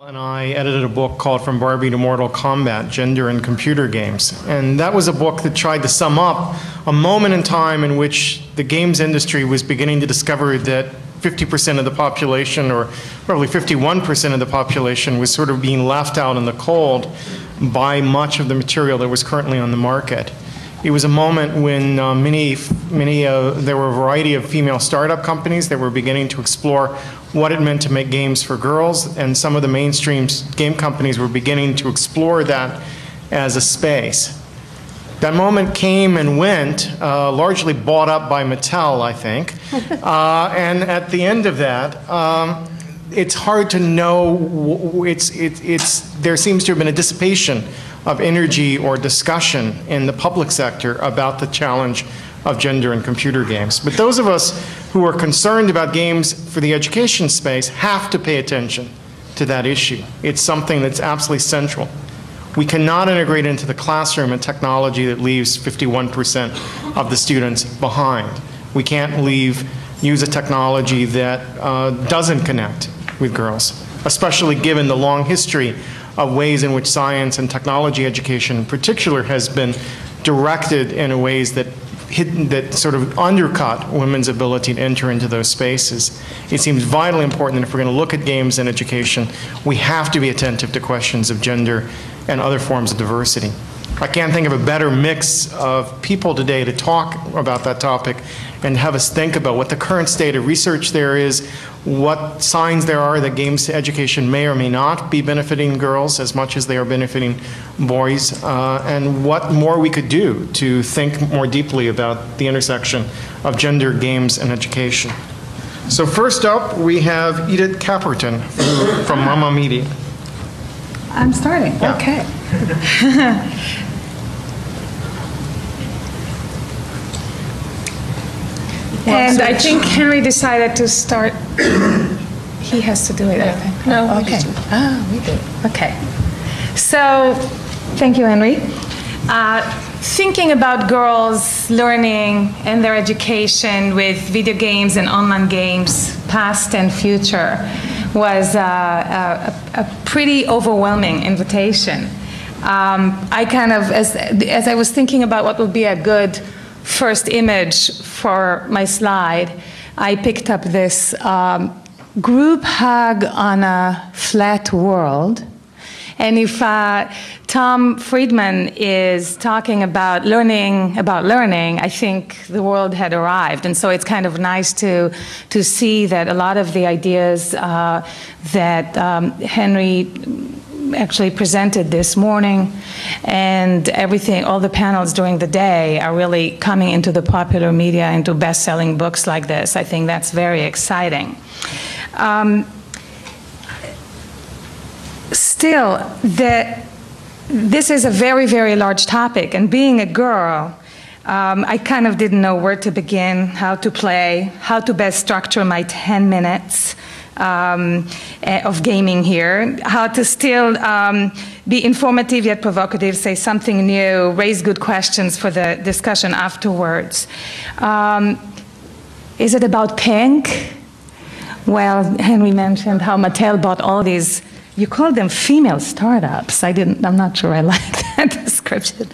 And I edited a book called From Barbie to Mortal Kombat, Gender in Computer Games. And that was a book that tried to sum up a moment in time in which the games industry was beginning to discover that 50% of the population, or probably 51% of the population, was sort of being left out in the cold by much of the material that was currently on the market. It was a moment when there were a variety of female startup companies that were beginning to explore what it meant to make games for girls, and some of the mainstream game companies were beginning to explore that as a space. That moment came and went, largely bought up by Mattel, I think. And at the end of that, it's hard to know, there seems to have been a dissipation of energy or discussion in the public sector about the challenge of gender in computer games. But those of us who are concerned about games for the education space have to pay attention to that issue. It's something that's absolutely central. We cannot integrate into the classroom a technology that leaves 51% of the students behind. We can't use a technology that doesn't connect with girls, especially given the long history of ways in which science and technology education in particular has been directed in ways that sort of undercut women's ability to enter into those spaces. It seems vitally important that if we're going to look at games and education, we have to be attentive to questions of gender and other forms of diversity. I can't think of a better mix of people today to talk about that topic and have us think about what the current state of research there is, what signs there are that games education may or may not be benefiting girls as much as they are benefiting boys, and what more we could do to think more deeply about the intersection of gender, games, and education. So first up, we have Idit Caperton from MaMaMedia. I'm starting, yeah. Okay. And I think Henry decided to start. He has to do it, I think. No, okay. We do. Okay. So, thank you, Henry. Thinking about girls learning and their education with video games and online games, past and future, was a pretty overwhelming invitation. I kind of, as I was thinking about what would be a good first image for my slide, I picked up this group hug on a flat world. And if Tom Friedman is talking about learning, I think the world had arrived. And so it's kind of nice to see that a lot of the ideas that Henry actually presented this morning and everything, all the panels during the day are really coming into the popular media, into best-selling books like this. I think that's very exciting. Still, this is a very, very large topic, and being a girl, I kind of didn't know where to begin, how to play, how to best structure my 10 minutes of gaming here, how to still be informative yet provocative, say something new, raise good questions for the discussion afterwards. Is it about pink? Well, Henry mentioned how Mattel bought all these, you call them female startups. I'm not sure I like that description.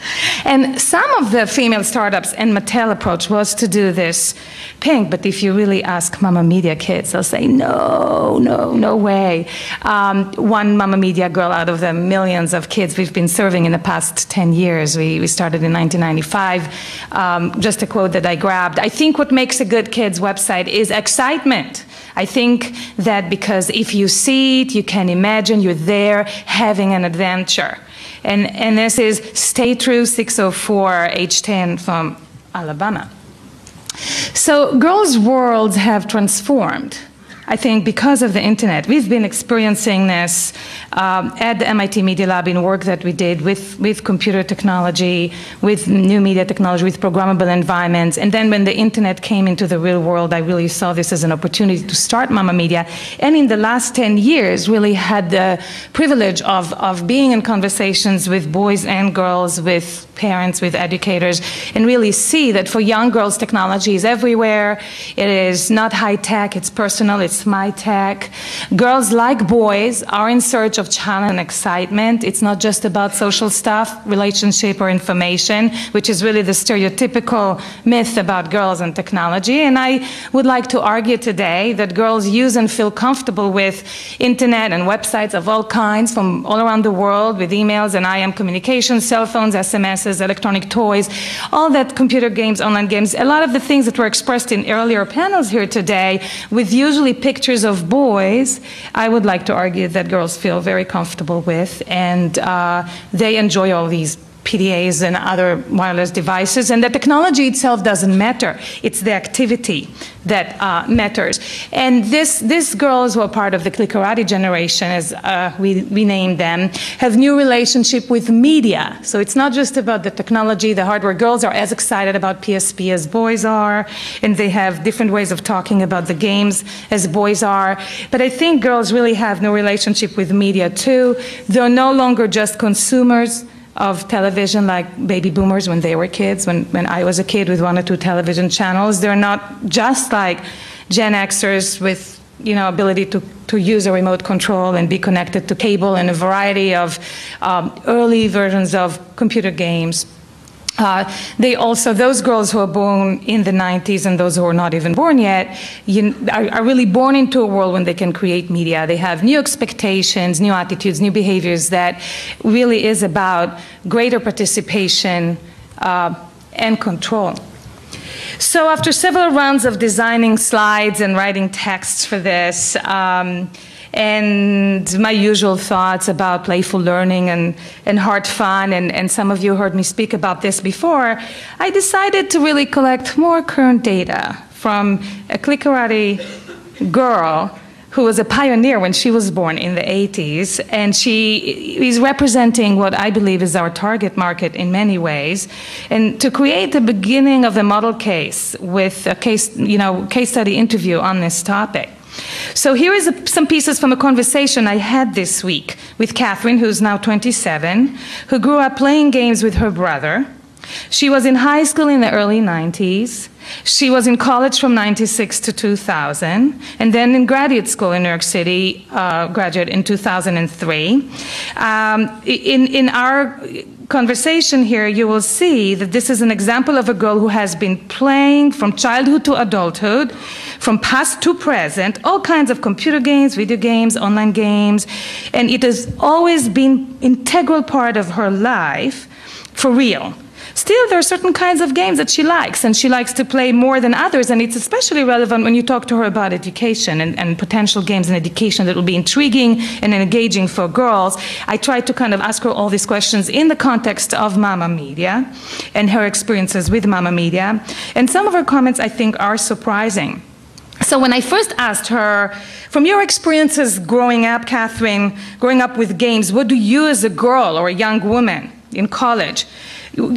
And some of the female startups and Mattel approach was to do this pink, but if you really ask MaMaMedia kids, they'll say, no, no, no way. One MaMaMedia girl out of the millions of kids we've been serving in the past 10 years, we started in 1995, just a quote that I grabbed, I think what makes a good kids website is excitement. I think that because if you see it, you can imagine you're there having an adventure. And this is Stay True 604, age 10 from Alabama. So girls' worlds have transformed, I think, because of the internet. We've been experiencing this at the MIT Media Lab in work that we did with computer technology, with new media technology, with programmable environments. And then when the internet came into the real world, I really saw this as an opportunity to start MaMaMedia. And in the last 10 years, really had the privilege of being in conversations with boys and girls, with parents, with educators, and really see that for young girls, technology is everywhere. It is not high tech, it's personal, it's my tech. Girls, like boys, are in search of challenge and excitement. It's not just about social stuff, relationship, or information, which is really the stereotypical myth about girls and technology. And I would like to argue today that girls use and feel comfortable with internet and websites of all kinds from all around the world, with emails and IM communication, cell phones, SMSs, electronic toys, all that, computer games, online games, a lot of the things that were expressed in earlier panels here today, with usually pictures of boys, I would like to argue that girls feel very comfortable with, and they enjoy all these PDAs and other wireless devices, and the technology itself doesn't matter. It's the activity that matters. And these girls who are part of the Clickerati generation, as we named them, have new relationship with media. So it's not just about the technology, the hardware. Girls are as excited about PSP as boys are, and they have different ways of talking about the games as boys are. But I think girls really have no relationship with media too. They're no longer just consumers of television like baby boomers when they were kids, when I was a kid with 1 or 2 television channels. They're not just like Gen Xers with, you know, ability to use a remote control and be connected to cable and a variety of early versions of computer games. They also, those girls who are born in the 90s and those who are not even born yet, are really born into a world when they can create media. They have new expectations, new attitudes, new behaviors that really is about greater participation and control. So after several rounds of designing slides and writing texts for this, and my usual thoughts about playful learning and hard fun, and some of you heard me speak about this before, I decided to really collect more current data from a Clickerati girl who was a pioneer when she was born in the 80s, and she is representing what I believe is our target market in many ways, and to create the beginning of a model case with a case study interview on this topic. So here is some pieces from a conversation I had this week with Catherine, who's now 27, who grew up playing games with her brother. She was in high school in the early 90s. She was in college from 96 to 2000, and then in graduate school in New York City, graduate in 2003. In our conversation here, you will see that this is an example of a girl who has been playing from childhood to adulthood, from past to present, all kinds of computer games, video games, online games, and it has always been an integral part of her life, for real. Still, there are certain kinds of games that she likes, and she likes to play more than others, and it's especially relevant when you talk to her about education and potential games in education that will be intriguing and engaging for girls. I tried to kind of ask her all these questions in the context of MaMaMedia and her experiences with MaMaMedia, and some of her comments, I think, are surprising. So when I first asked her, from your experiences growing up, Catherine, growing up with games, what do you as a girl or a young woman in college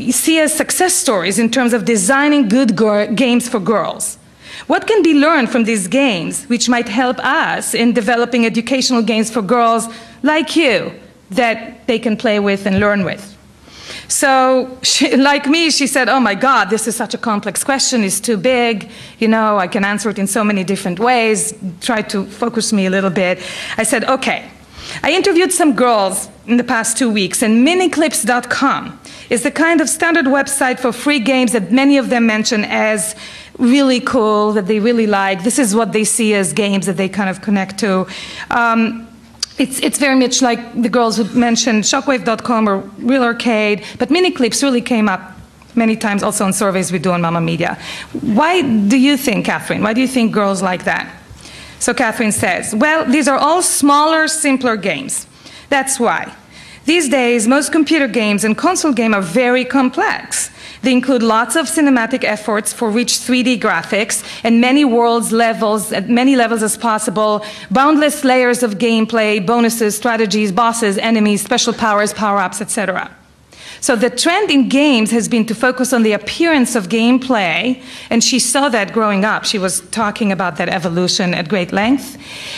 see as success stories in terms of designing good games for girls? What can be learned from these games which might help us in developing educational games for girls like you that they can play with and learn with? So, like me, she said, oh my God, this is such a complex question, it's too big, you know, I can answer it in so many different ways, try to focus me a little bit. I said, okay. I interviewed some girls in the past 2 weeks, and miniclips.com is the kind of standard website for free games that many of them mention as really cool, that they really like. This is what they see as games that they kind of connect to. It's very much like the girls who mentioned shockwave.com or Real Arcade, but Miniclips really came up many times also in surveys we do on MaMaMedia. Why do you think, Catherine, why do you think girls like that? So Catherine says, well, these are all smaller, simpler games. That's why. These days, most computer games and console games are very complex. They include lots of cinematic efforts for rich 3D graphics and many worlds, levels, at many levels as possible, boundless layers of gameplay, bonuses, strategies, bosses, enemies, special powers, power-ups, etc. So the trend in games has been to focus on the appearance of gameplay, and she saw that growing up. She was talking about that evolution at great length.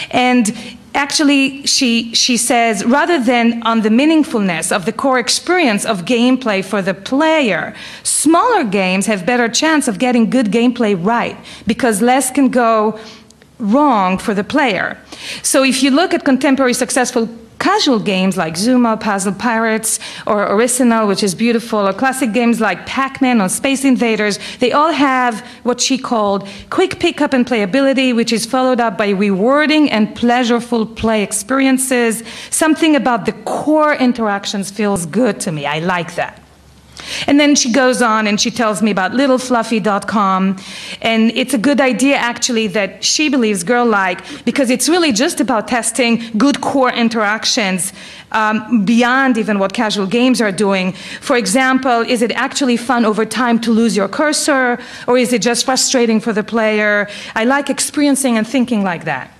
And Actually, she says, rather than on the meaningfulness of the core experience of gameplay for the player, smaller games have better chance of getting good gameplay right because less can go wrong for the player. So if you look at contemporary successful casual games like Zuma, Puzzle Pirates, or Original, which is beautiful, or classic games like Pac-Man or Space Invaders, they all have what she called quick pickup and playability, which is followed up by rewarding and pleasureful play experiences. Something about the core interactions feels good to me. I like that. And then she goes on and she tells me about littlefluffy.com, and it's a good idea actually that she believes girl-like because it's really just about testing good core interactions beyond even what casual games are doing. For example, is it actually fun over time to lose your cursor, or is it just frustrating for the player? I like experiencing and thinking like that.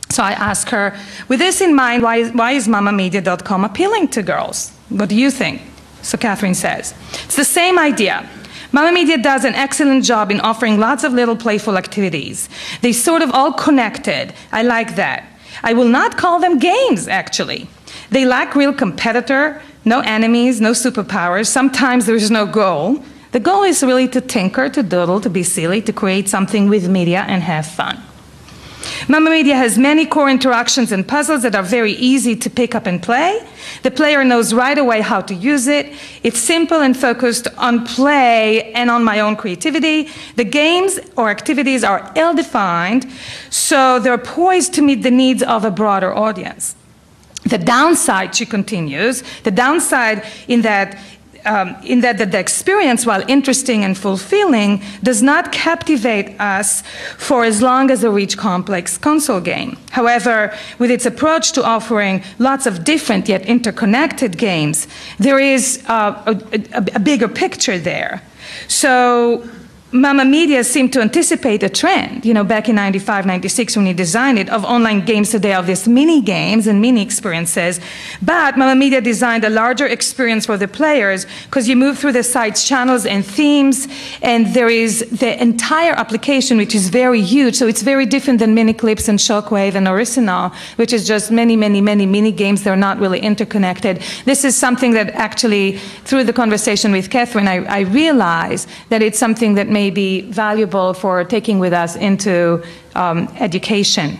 So I ask her, with this in mind, why is MaMaMedia.com appealing to girls? What do you think? So Catherine says, it's the same idea. MaMaMedia does an excellent job in offering lots of little playful activities. They sort of all connected. I like that. I will not call them games, actually. They lack real competitor, no enemies, no superpowers. Sometimes there is no goal. The goal is really to tinker, to doodle, to be silly, to create something with media and have fun. MaMaMedia has many core interactions and puzzles that are very easy to pick up and play. The player knows right away how to use it. It's simple and focused on play and on my own creativity. The games or activities are ill-defined, so they're poised to meet the needs of a broader audience. The downside, she continues, the downside in that the experience, while interesting and fulfilling, does not captivate us for as long as a rich, complex console game. However, with its approach to offering lots of different yet interconnected games, there is a bigger picture there. So MaMaMedia seemed to anticipate a trend, back in 95, 96 when he designed it, of online games today, of these mini games and mini experiences. But MaMaMedia designed a larger experience for the players because you move through the site's channels and themes, and there is the entire application, which is very huge. So it's very different than mini clips and Shockwave and Original, which is just many, many, many mini games. They're not really interconnected. This is something that actually, through the conversation with Catherine, I realized that it's something that may be valuable for taking with us into education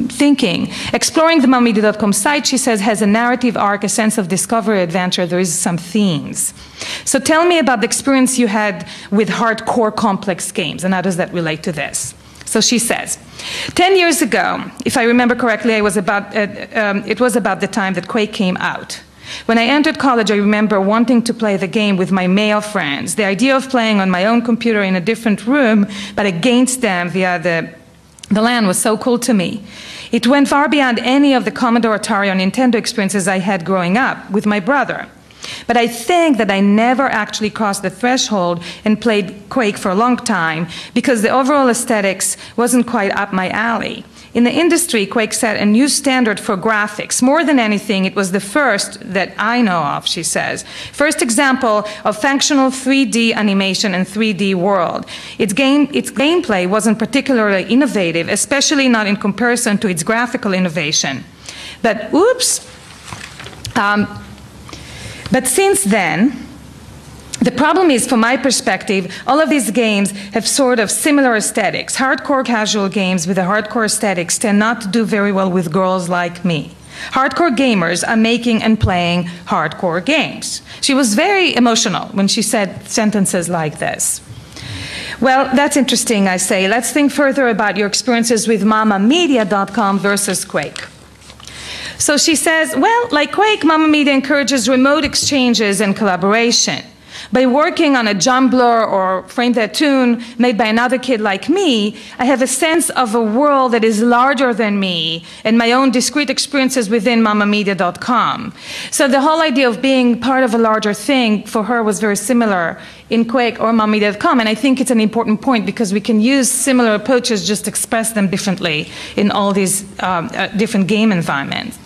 thinking. Exploring the MaMaMedia.com site, she says, has a narrative arc, a sense of discovery, adventure. There is some themes. So tell me about the experience you had with hardcore complex games, and how does that relate to this? So she says, 10 years ago, if I remember correctly, it was about the time that Quake came out. When I entered college, I remember wanting to play the game with my male friends. The idea of playing on my own computer in a different room, but against them via the LAN, was so cool to me. It went far beyond any of the Commodore, Atari, or Nintendo experiences I had growing up with my brother. But I think that I never actually crossed the threshold and played Quake for a long time because the overall aesthetics wasn't quite up my alley. In the industry, Quake set a new standard for graphics. More than anything, it was the first that I know of, she says. First example of functional 3D animation and 3D world. Its gameplay wasn't particularly innovative, especially not in comparison to its graphical innovation. But but since then, the problem is, from my perspective, all of these games have sort of similar aesthetics. Hardcore casual games with a hardcore aesthetics tend not to do very well with girls like me. Hardcore gamers are making and playing hardcore games. She was very emotional when she said sentences like this. Well, that's interesting, I say. Let's think further about your experiences with MaMaMedia.com versus Quake. So she says, well, like Quake, MaMaMedia encourages remote exchanges and collaboration. By working on a Jumbler or Frame That Tune made by another kid like me, I have a sense of a world that is larger than me and my own discrete experiences within MaMaMedia.com. So the whole idea of being part of a larger thing for her was very similar in Quake or MaMaMedia.com, and I think it's an important point because we can use similar approaches, just express them differently in all these different game environments.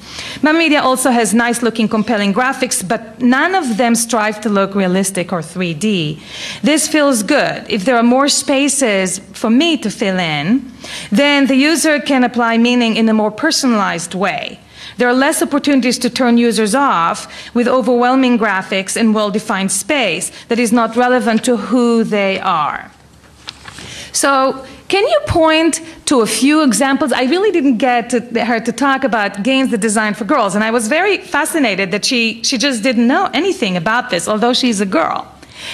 MaMaMedia also has nice-looking, compelling graphics, but none of them strive to look realistic or 3D. This feels good. If there are more spaces for me to fill in, then the user can apply meaning in a more personalized way. There are less opportunities to turn users off with overwhelming graphics and well-defined space that is not relevant to who they are. So, can you point to a few examples? I really didn't get her to talk about games that are designed for girls, and I was very fascinated that she just didn't know anything about this, although she's a girl.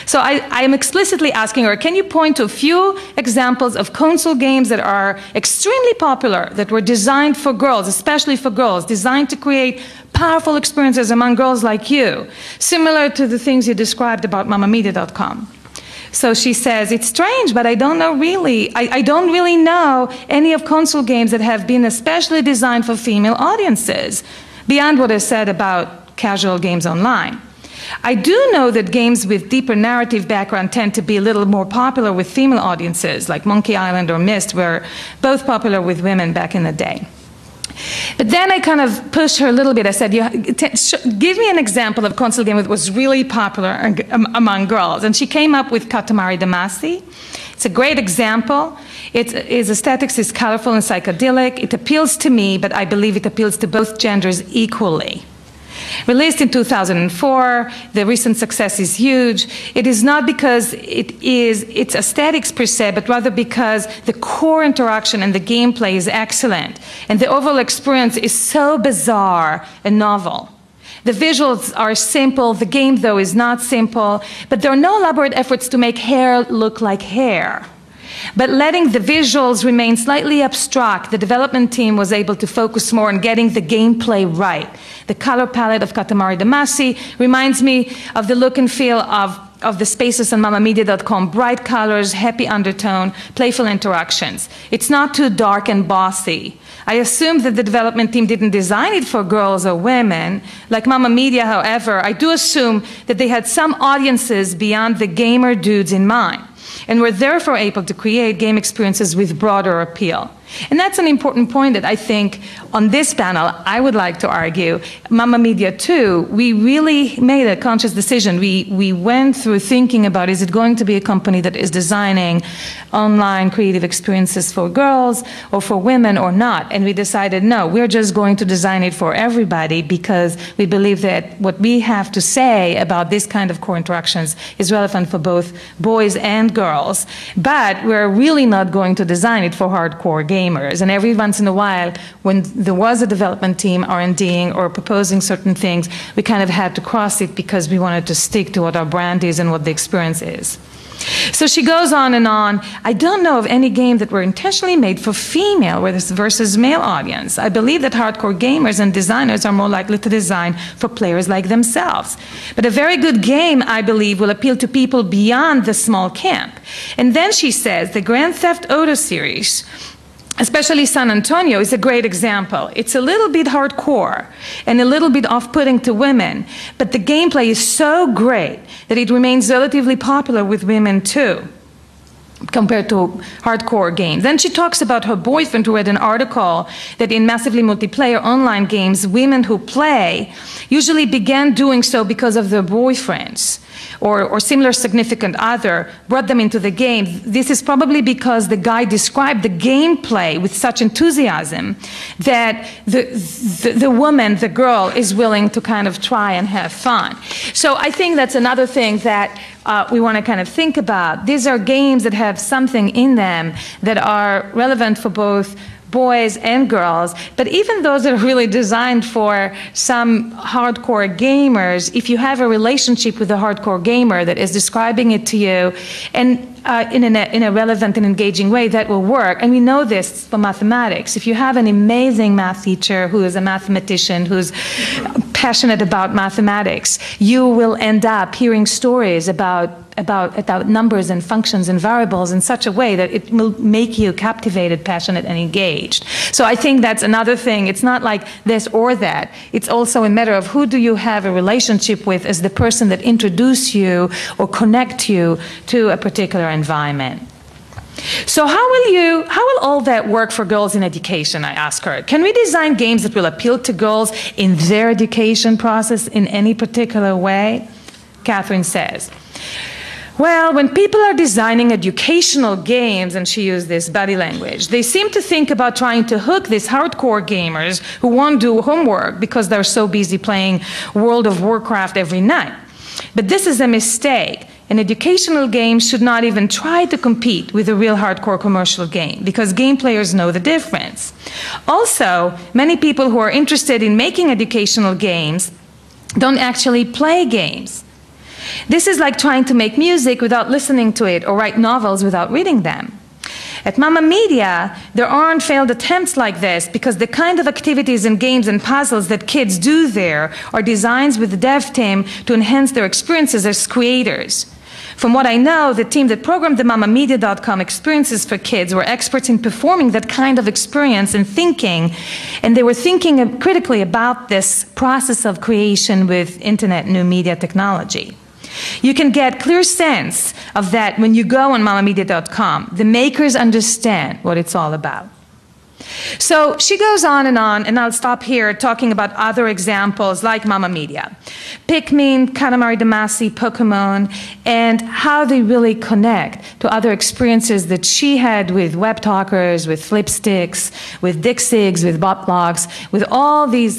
So I am explicitly asking her, can you point to a few examples of console games that are extremely popular, that were designed for girls, especially for girls, designed to create powerful experiences among girls like you, similar to the things you described about MaMaMedia.com? So she says, it's strange, but I don't know really. I don't really know any of console games that have been especially designed for female audiences, beyond what is said about casual games online. I do know that games with deeper narrative background tend to be a little more popular with female audiences, like Monkey Island or Myst were both popular with women back in the day. But then I kind of pushed her a little bit. I said, give me an example of a console game that was really popular among girls. And she came up with Katamari Damacy. It's a great example. Its aesthetics is colorful and psychedelic. It appeals to me, but I believe it appeals to both genders equally. Released in 2004, the recent success is huge. It is not because its aesthetics per se, but rather because the core interaction and the gameplay is excellent. And the overall experience is so bizarre and novel. The visuals are simple. The game, though, is not simple. But there are no elaborate efforts to make hair look like hair. But letting the visuals remain slightly abstract, the development team was able to focus more on getting the gameplay right. The color palette of Katamari Damacy reminds me of the look and feel of the spaces on MaMaMedia.com. Bright colors, happy undertone, playful interactions. It's not too dark and bossy. I assume that the development team didn't design it for girls or women. Like MaMaMedia, however, I do assume that they had some audiences beyond the gamer dudes in mind, and were therefore able to create game experiences with broader appeal. And that's an important point that I think on this panel I would like to argue. MaMaMedia too, we really made a conscious decision. We went through thinking about, is it going to be a company that is designing online creative experiences for girls or for women or not? And we decided, no, we're just going to design it for everybody, because we believe that what we have to say about this kind of core interactions is relevant for both boys and girls. But we're really not going to design it for hardcore gamers. And every once in a while, when there was a development team R&Ding or proposing certain things, we kind of had to cross it because we wanted to stick to what our brand is and what the experience is. So she goes on and on. I don't know of any game that were intentionally made for female versus male audience. I believe that hardcore gamers and designers are more likely to design for players like themselves. But a very good game, I believe, will appeal to people beyond the small camp. And then she says the Grand Theft Auto series, especially San Antonio, is a great example. It's a little bit hardcore and a little bit off-putting to women, but the gameplay is so great that it remains relatively popular with women too, compared to hardcore games. Then she talks about her boyfriend, who read an article that in massively multiplayer online games, women who play usually began doing so because of their boyfriends or similar significant other brought them into the game. This is probably because the guy described the gameplay with such enthusiasm that the woman, the girl, is willing to kind of try and have fun. So I think that's another thing that we want to kind of think about. These are games that have something in them that are relevant for both boys and girls, but even those that are really designed for some hardcore gamers, if you have a relationship with a hardcore gamer that is describing it to you and in a relevant and engaging way, that will work. And we know this from mathematics. If you have an amazing math teacher who is a mathematician, who's passionate about mathematics, you will end up hearing stories about numbers and functions and variables in such a way that it will make you captivated, passionate, and engaged. So I think that's another thing. It's not like this or that. It's also a matter of who do you have a relationship with as the person that introduce you or connect you to a particular environment. So how will all that work for girls in education, I ask her. Can we design games that will appeal to girls in their education process in any particular way? Catherine says, well, when people are designing educational games, and she used this body language, they seem to think about trying to hook these hardcore gamers who won't do homework because they're so busy playing World of Warcraft every night. But this is a mistake. An educational game should not even try to compete with a real hardcore commercial game because game players know the difference. Also, many people who are interested in making educational games don't actually play games. This is like trying to make music without listening to it or write novels without reading them. At MaMaMedia, there aren't failed attempts like this because the kind of activities and games and puzzles that kids do there are designs with the dev team to enhance their experiences as creators. From what I know, the team that programmed the MaMaMedia.com experiences for kids were experts in performing that kind of experience and thinking, and they were thinking critically about this process of creation with internet new media technology. You can get clear sense of that when you go on MaMaMedia.com. The makers understand what it's all about. So she goes on, and I'll stop here talking about other examples like MaMaMedia. Pikmin, Katamari Damacy, Pokemon, and how they really connect to other experiences that she had with Web Talkers, with Flipsticks, with Dixigs, with Botlogs, with all these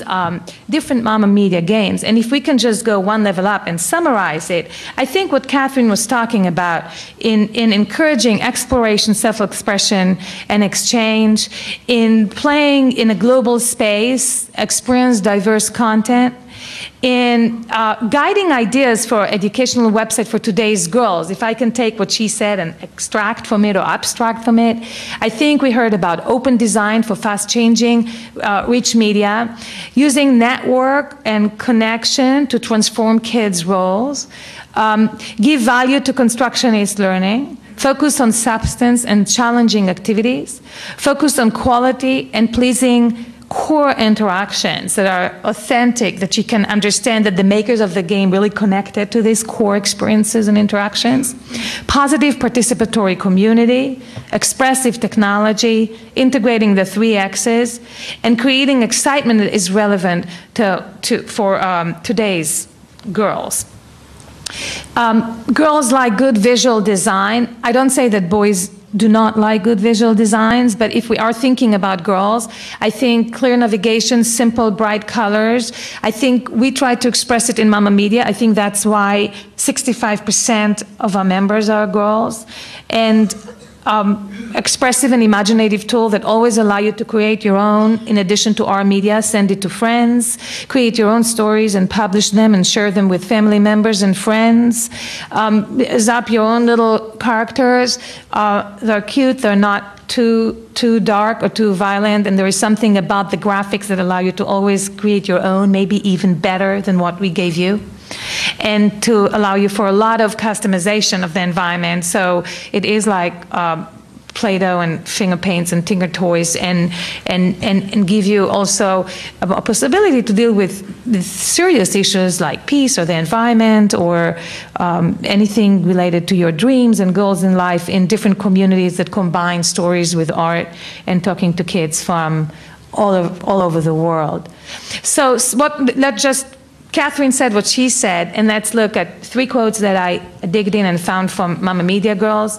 different MaMaMedia games. And if we can just go one level up and summarize it, I think what Catherine was talking about in encouraging exploration, self-expression, and exchange, in playing in a global space, experience diverse content, in guiding ideas for educational website for today's girls. If I can take what she said and extract from it or abstract from it, I think we heard about open design for fast-changing, rich media, using network and connection to transform kids' roles, give value to constructionist learning, focus on substance and challenging activities, focus on quality and pleasing core interactions that are authentic, that you can understand that the makers of the game really connected to these core experiences and interactions, positive participatory community, expressive technology, integrating the 3 X's, and creating excitement that is relevant for today's girls. Girls like good visual design. I don't say that boys do not like good visual designs, but if we are thinking about girls, I think clear navigation, simple, bright colors. I think we try to express it in MaMaMedia. I think that's why 65% of our members are girls. And expressive and imaginative tool that always allow you to create your own, in addition to our media, send it to friends, create your own stories and publish them and share them with family members and friends. Zap your own little characters. They're cute, they're not too dark or too violent, and there is something about the graphics that allow you to always create your own, maybe even better than what we gave you, and to allow you for a lot of customization of the environment. So it is like Play-Doh and finger paints and Tinker Toys, and give you also a possibility to deal with the serious issues like peace or the environment or anything related to your dreams and goals in life in different communities that combine stories with art and talking to kids from all over the world. So let's just Catherine said what she said, and let's look at 3 quotes that I digged in and found from MaMaMedia girls.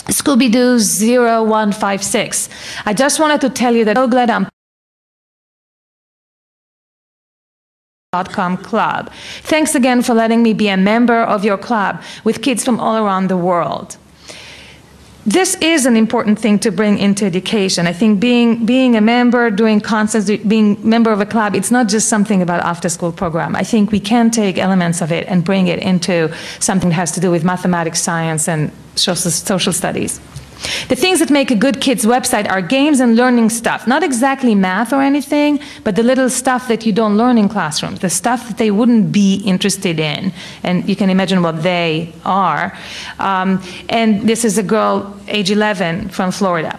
Scooby-Doo 0156. I just wanted to tell you that I'm so glad I'm .com club. Thanks again for letting me be a member of your club with kids from all around the world. This is an important thing to bring into education. I think being a member, doing Constance, being a member of a club, it's not just something about after-school program. I think we can take elements of it and bring it into something that has to do with mathematics, science, and social studies. The things that make a good kids website are games and learning stuff. Not exactly math or anything, but the little stuff that you don't learn in classrooms, the stuff that they wouldn't be interested in. And you can imagine what they are. And this is a girl, age 11, from Florida.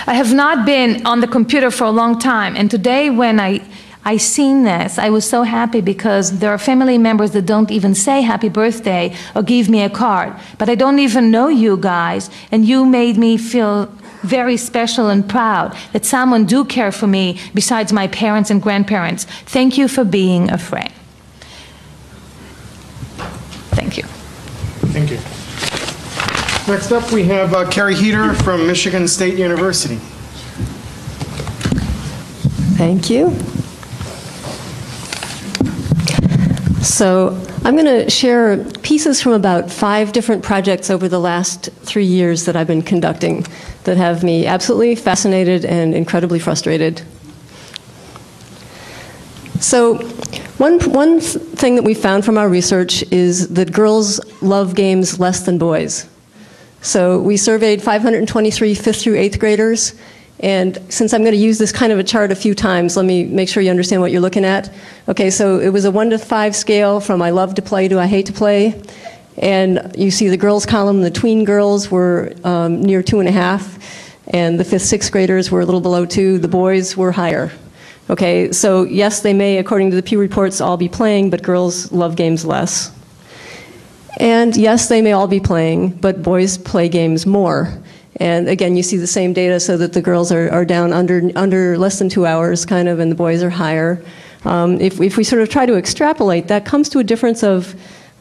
I have not been on the computer for a long time, and today when I I seen this. I was so happy because there are family members that don't even say happy birthday or give me a card. But I don't even know you guys, and you made me feel very special and proud that someone do care for me besides my parents and grandparents. Thank you for being a friend. Thank you. Thank you. Next up, we have Carrie Heeter from Michigan State University. Thank you. So I'm going to share pieces from about 5 different projects over the last 3 years that I've been conducting that have me absolutely fascinated and incredibly frustrated. So one thing that we found from our research is that girls love games less than boys. So we surveyed 523 5th through 8th graders. And since I'm going to use this kind of a chart a few times, let me make sure you understand what you're looking at. Okay, so it was a 1 to 5 scale from I love to play to I hate to play. And you see the girls column, the tween girls were near 2.5. And the 5th, 6th graders were a little below 2. The boys were higher. Okay, so yes, they may, according to the Pew reports, all be playing, but girls love games less. And yes, they may all be playing, but boys play games more. And again, you see the same data so that the girls are down under less than 2 hours, kind of, and the boys are higher. If we sort of try to extrapolate, that comes to a difference of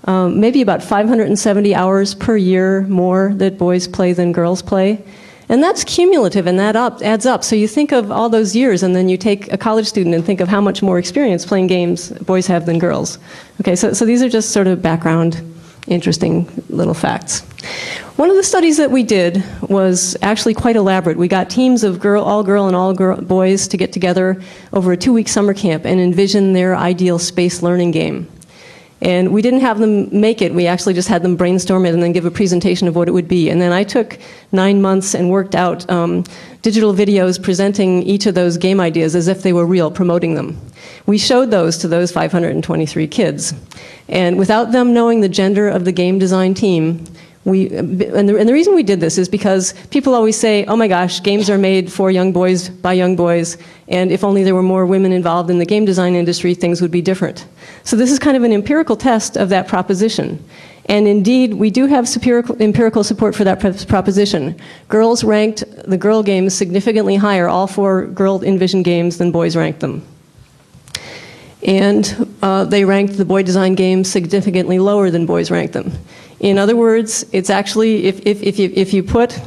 maybe about 570 hours per year more that boys play than girls play. And that's cumulative, and that adds up. So you think of all those years, and then you take a college student and think of how much more experience playing games boys have than girls. Okay, so these are just sort of background, interesting little facts. One of the studies that we did was actually quite elaborate. We got teams of all girl and all boys to get together over a 2-week summer camp and envision their ideal space learning game. And we didn't have them make it. We actually just had them brainstorm it and then give a presentation of what it would be. And then I took 9 months and worked out digital videos presenting each of those game ideas as if they were real, promoting them. We showed those to those 523 kids. And without them knowing the gender of the game design team, and the reason we did this is because people always say, oh my gosh, games are made for young boys by young boys, and if only there were more women involved in the game design industry, things would be different. So this is kind of an empirical test of that proposition. And indeed, we do have empirical support for that proposition. Girls ranked the girl games significantly higher, all 4 girl envisioned games, than boys ranked them. And they ranked the boy design games significantly lower than boys ranked them. In other words, it's actually, if you put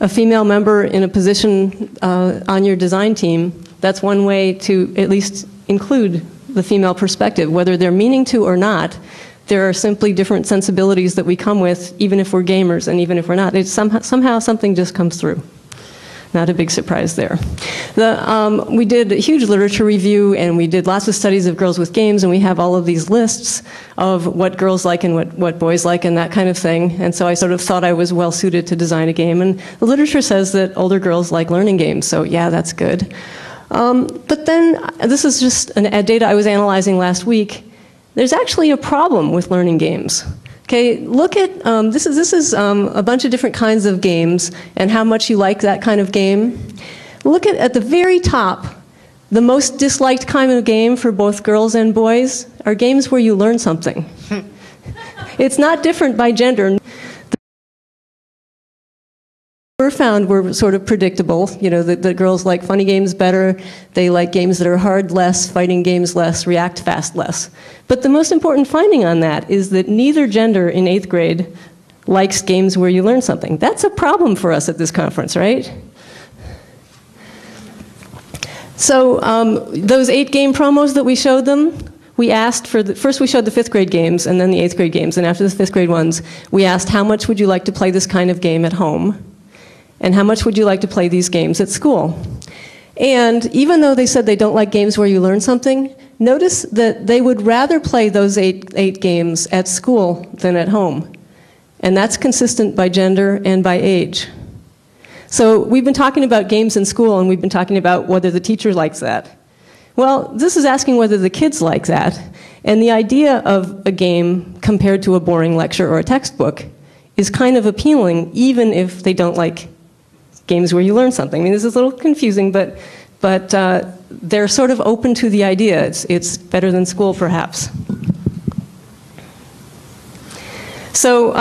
a female member in a position on your design team, that's one way to at least include the female perspective. Whether they're meaning to or not, there are simply different sensibilities that we come with, even if we're gamers and even if we're not. It's somehow something just comes through. Not a big surprise there. We did a huge literature review, and we did lots of studies of girls with games, and we have all of these lists of what girls like and what boys like and that kind of thing. And so I sort of thought I was well suited to design a game. And the literature says that older girls like learning games, so yeah, that's good. But then, this is just data I was analyzing last week. There's actually a problem with learning games. Okay, look at, this is a bunch of different kinds of games and how much you like that kind of game. Look at the very top, the most disliked kind of game for both girls and boys are games where you learn something. It's not different by gender. Were found were sort of predictable. You know, the girls like funny games better, they like games that are hard less, fighting games less, react fast less. But the most important finding on that is that neither gender in 8th grade likes games where you learn something. That's a problem for us at this conference, right? So those 8 game promos that we showed them, we asked for, first we showed the 5th grade games and then the 8th grade games, and after the 5th grade ones, we asked how much would you like to play this kind of game at home? And how much would you like to play these games at school? And even though they said they don't like games where you learn something, notice that they would rather play those eight games at school than at home. And that's consistent by gender and by age. So we've been talking about games in school, and we've been talking about whether the teacher likes that. Well, this is asking whether the kids like that. And the idea of a game compared to a boring lecture or a textbook is kind of appealing, even if they don't like games where you learn something. I mean, this is a little confusing, but they're sort of open to the idea. It's better than school, perhaps. So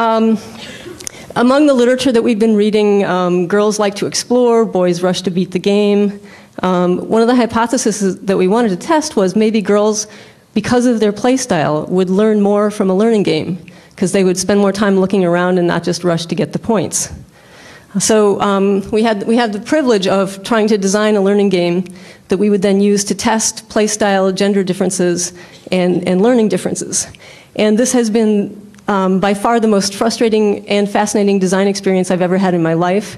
among the literature that we've been reading, girls like to explore, boys rush to beat the game. One of the hypotheses that we wanted to test was maybe girls, because of their play style, would learn more from a learning game, because they would spend more time looking around and not just rush to get the points. So we had the privilege of trying to design a learning game that we would then use to test play style, gender differences, and learning differences. And this has been by far the most frustrating and fascinating design experience I've ever had in my life.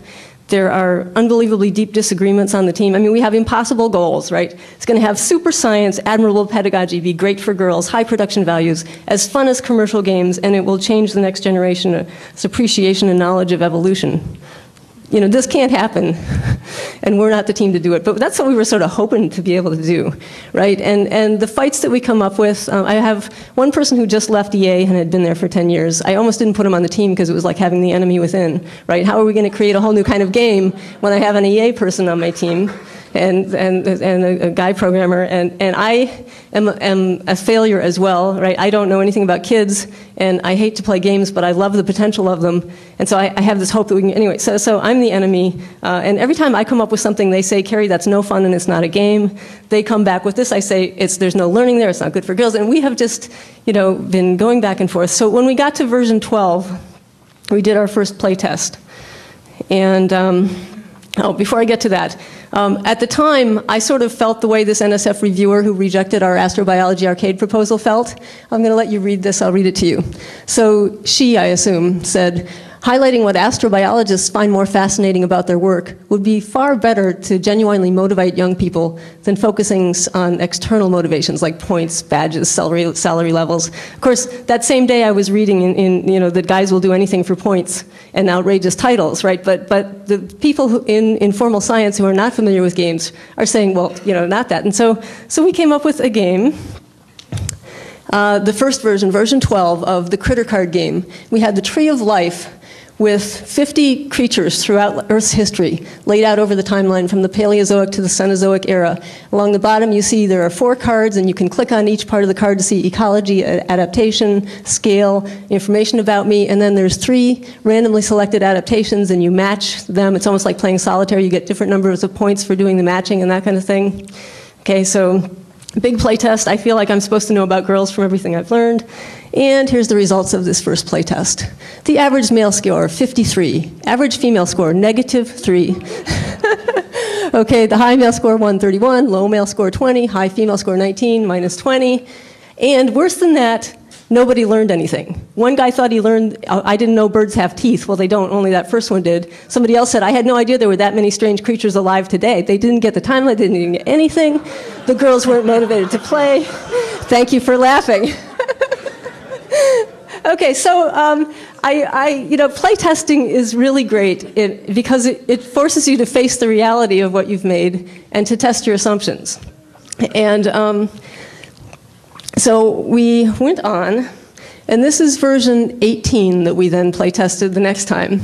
There are unbelievably deep disagreements on the team. I mean, we have impossible goals, right? It's going to have super science, admirable pedagogy, be great for girls, high production values, as fun as commercial games, and it will change the next generation's appreciation and knowledge of evolution. You know, this can't happen, and we're not the team to do it. But that's what we were sort of hoping to be able to do, right? And the fights that we come up with, I have one person who just left EA and had been there for 10 years. I almost didn't put him on the team because it was like having the enemy within, right? How are we going to create a whole new kind of game when I have an EA person on my team and a guy programmer, and I am a failure as well, right? I don't know anything about kids, and I hate to play games, but I love the potential of them, and so I have this hope that we can, anyway, so I'm the enemy, and every time I come up with something, they say, Carrie, that's no fun and it's not a game. They come back with this, I say, there's no learning there, it's not good for girls, and we have just, you know, been going back and forth. So when we got to version 12, we did our first play test, and before I get to that, at the time, I sort of felt the way this NSF reviewer who rejected our astrobiology arcade proposal felt. I'm going to let you read this. I'll read it to you. So she, I assume, said, highlighting what astrobiologists find more fascinating about their work would be far better to genuinely motivate young people than focusing on external motivations like points, badges, salary levels. Of course, that same day I was reading you know, that guys will do anything for points and outrageous titles, right? But the people who, in formal science who are not familiar with games are saying, well, you know, not that. And so we came up with a game. The first version, version 12 of the critter card game. We had the Tree of Life with 50 creatures throughout Earth's history, laid out over the timeline from the Paleozoic to the Cenozoic era. Along the bottom, you see there are 4 cards, and you can click on each part of the card to see ecology, adaptation, scale, information about me, and then there's 3 randomly selected adaptations, and you match them. It's almost like playing solitaire. You get different numbers of points for doing the matching and that kind of thing. Okay, so big play test. I feel like I'm supposed to know about girls from everything I've learned. And here's the results of this first play test. The average male score, 53. Average female score, -3. Okay, the high male score, 131. Low male score, 20. High female score, 19, -20. And worse than that, nobody learned anything. One guy thought he learned, I didn't know birds have teeth. Well, they don't, only that first one did. Somebody else said, I had no idea there were that many strange creatures alive today. They didn't get the timeline, they didn't get anything. The girls weren't motivated to play. Thank you for laughing. Okay, so you know, play testing is really great because it forces you to face the reality of what you've made and to test your assumptions. And so we went on, and this is version 18 that we then play tested the next time.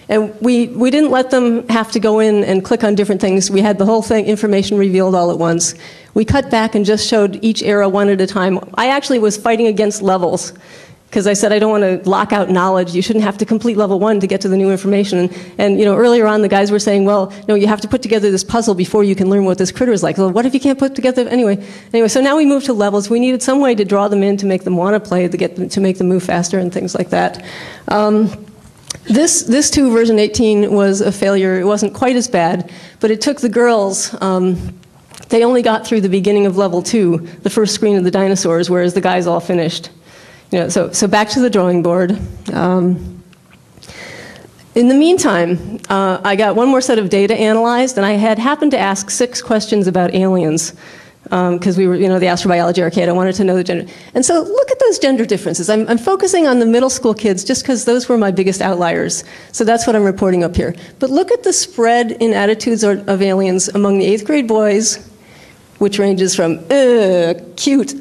And we didn't let them have to go in and click on different things. We had the whole thing, information revealed all at once. We cut back and just showed each era one at a time. I actually was fighting against levels, because I said I don't want to lock out knowledge. You shouldn't have to complete level 1 to get to the new information. And you know, earlier on, the guys were saying, well, no, you have to put together this puzzle before you can learn what this critter is like. Well, what if you can't put together, anyway, so now we moved to levels. We needed some way to draw them in to make them want to play, to make them move faster and things like that. This too, version 18, was a failure. It wasn't quite as bad, but it took the girls, they only got through the beginning of level 2, the first screen of the dinosaurs, whereas the guys all finished. You know, so back to the drawing board. In the meantime, I got one more set of data analyzed, and I had happened to ask 6 questions about aliens, because we were, you know, the astrobiology arcade. I wanted to know the gender. And so look at those gender differences. I'm focusing on the middle school kids just because those were my biggest outliers. So that's what I'm reporting up here. But look at the spread in attitudes of aliens among the 8th grade boys, which ranges from, cute,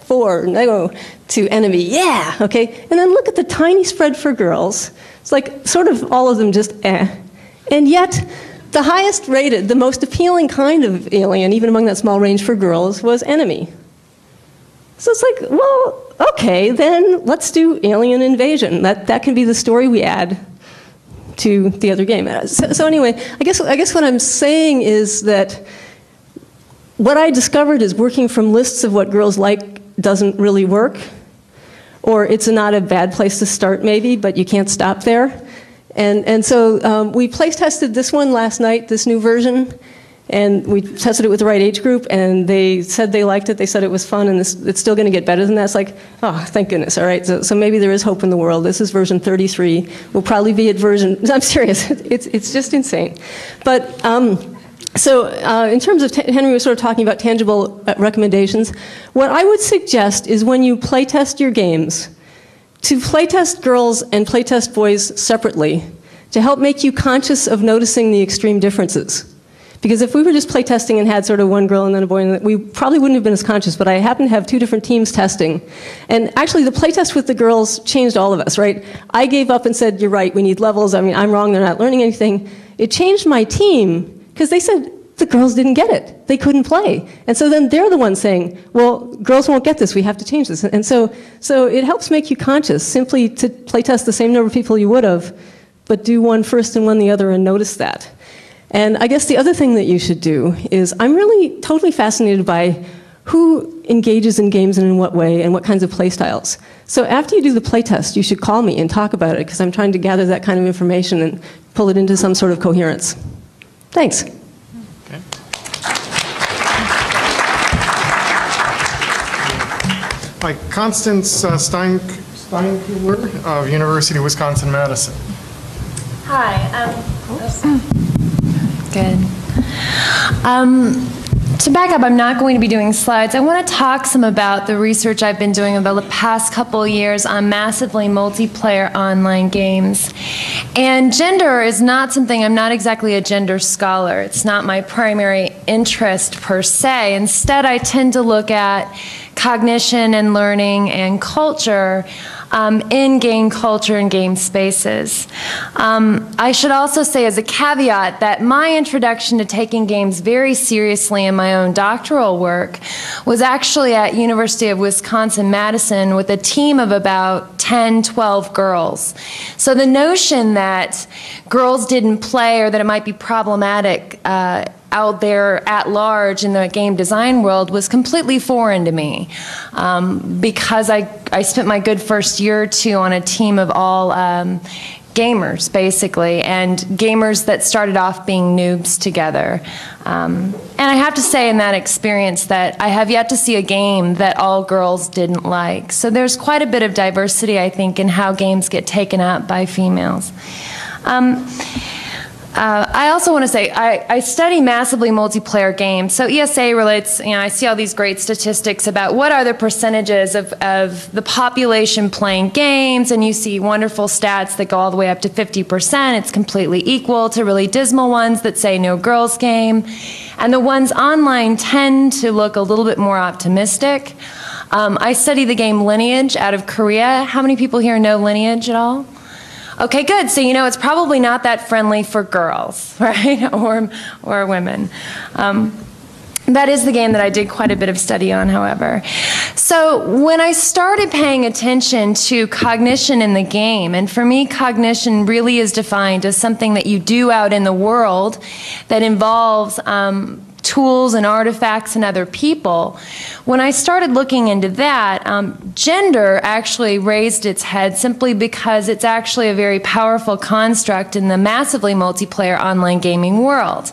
4, no, to enemy, yeah, okay? And then look at the tiny spread for girls. It's like sort of all of them just, And yet, The highest rated, the most appealing kind of alien, even among that small range for girls, was enemy. So it's like, well, okay, then let's do alien invasion. That can be the story we add to the other game. So anyway, I guess what I'm saying is that what I discovered is working from lists of what girls like doesn't really work, or it's not a bad place to start maybe, but you can't stop there. And so we place tested this one last night, this new version, and we tested it with the right age group, and they said they liked it, they said it was fun, and it's still going to get better than that. It's like, oh, thank goodness, all right, so maybe there is hope in the world. This is version 33. We'll probably be at version, I'm serious, it's just insane. But, in terms of, Henry was sort of talking about tangible recommendations, what I would suggest is when you playtest your games, to playtest girls and playtest boys separately, to help make you conscious of noticing the extreme differences. Because if we were just playtesting and had sort of one girl and then a boy, and we probably wouldn't have been as conscious, but I happen to have two different teams testing. And actually the playtest with the girls changed all of us, right? I gave up and said, you're right, we need levels, I mean, I'm wrong, they're not learning anything. It changed my team, because they said, the girls didn't get it. They couldn't play. And so then they're the ones saying, well, girls won't get this. We have to change this. And so it helps make you conscious simply to play test the same number of people you would have, but do one first and one the other and notice that. And I guess the other thing that you should do is I'm really totally fascinated by who engages in games and in what way and what kinds of play styles. So after you do the play test, you should call me and talk about it because I'm trying to gather that kind of information and pull it into some sort of coherence. Thanks. Okay. Hi, Constance Steinkuehler of University of Wisconsin-Madison. Hi. Good. To back up, I'm not going to be doing slides. I want to talk some about the research I've been doing over the past couple of years on massively multiplayer online games. And gender is not something, I'm not exactly a gender scholar. It's not my primary interest per se. Instead, I tend to look at cognition and learning and culture in game culture and game spaces. I should also say as a caveat that my introduction to taking games very seriously in my own doctoral work was actually at University of Wisconsin-Madison with a team of about 10, 12 girls. So the notion that girls didn't play or that it might be problematic out there at large in the game design world was completely foreign to me because I spent my good first year or two on a team of all gamers, basically, and gamers that started off being noobs together. And I have to say in that experience that I have yet to see a game that all girls didn't like. So there's quite a bit of diversity, I think, in how games get taken up by females. I also want to say, I study massively multiplayer games. So ESA relates, I see all these great statistics about what are the percentages of the population playing games, and you see wonderful stats that go all the way up to 50%. It's completely equal to really dismal ones that say no girls game. And the ones online tend to look a little bit more optimistic. I study the game Lineage out of Korea. How many people here know Lineage at all? Okay, good. So it's probably not that friendly for girls, right? or women. That is the game that I did quite a bit of study on, however. So when I started paying attention to cognition in the game, and for me, cognition really is defined as something that you do out in the world that involves tools and artifacts and other people. When I started looking into that, gender actually raised its head simply because it's actually a very powerful construct in the massively multiplayer online gaming world.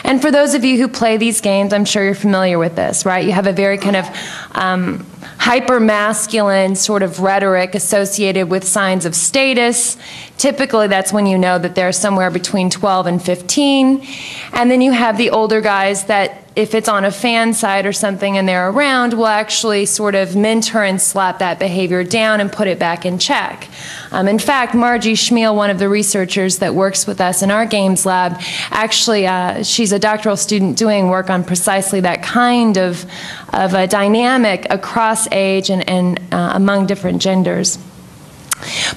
And for those of you who play these games, I'm sure you're familiar with this, right? You have a very kind of hyper-masculine sort of rhetoric associated with signs of status. Typically, that's when you know that they're somewhere between 12 and 15. And then you have the older guys that, if it's on a fan site or something and they're around, will actually sort of mentor and slap that behavior down and put it back in check. In fact, Margie Schmiel, one of the researchers that works with us in our games lab, actually, she's a doctoral student doing work on precisely that kind of a dynamic across age and among different genders.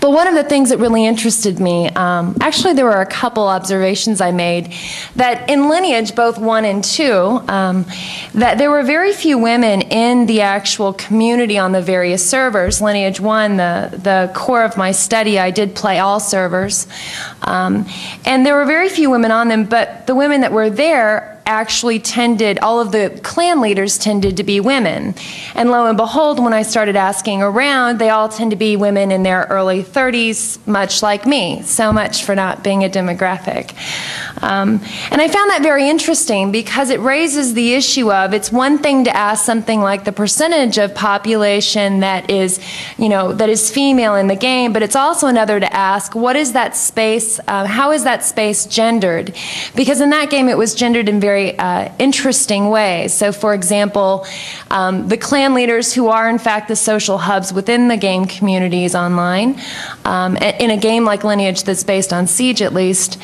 But one of the things that really interested me, actually there were a couple observations I made, that in Lineage, both 1 and 2, that there were very few women in the actual community on the various servers. Lineage 1, the core of my study, I did play all servers. And there were very few women on them, but the women that were there actually tended, all of the clan leaders tended to be women. And lo and behold, when I started asking around, they all tend to be women in their early 30s, much like me. So much for not being a demographic. And I found that very interesting because it raises the issue of, it's one thing to ask something like the percentage of population that is, that is female in the game, but it's also another to ask, what is that space, how is that space gendered? Because in that game it was gendered in very interesting ways. So for example, the clan leaders, who are in fact the social hubs within the game communities online, in a game like Lineage that's based on Siege at least,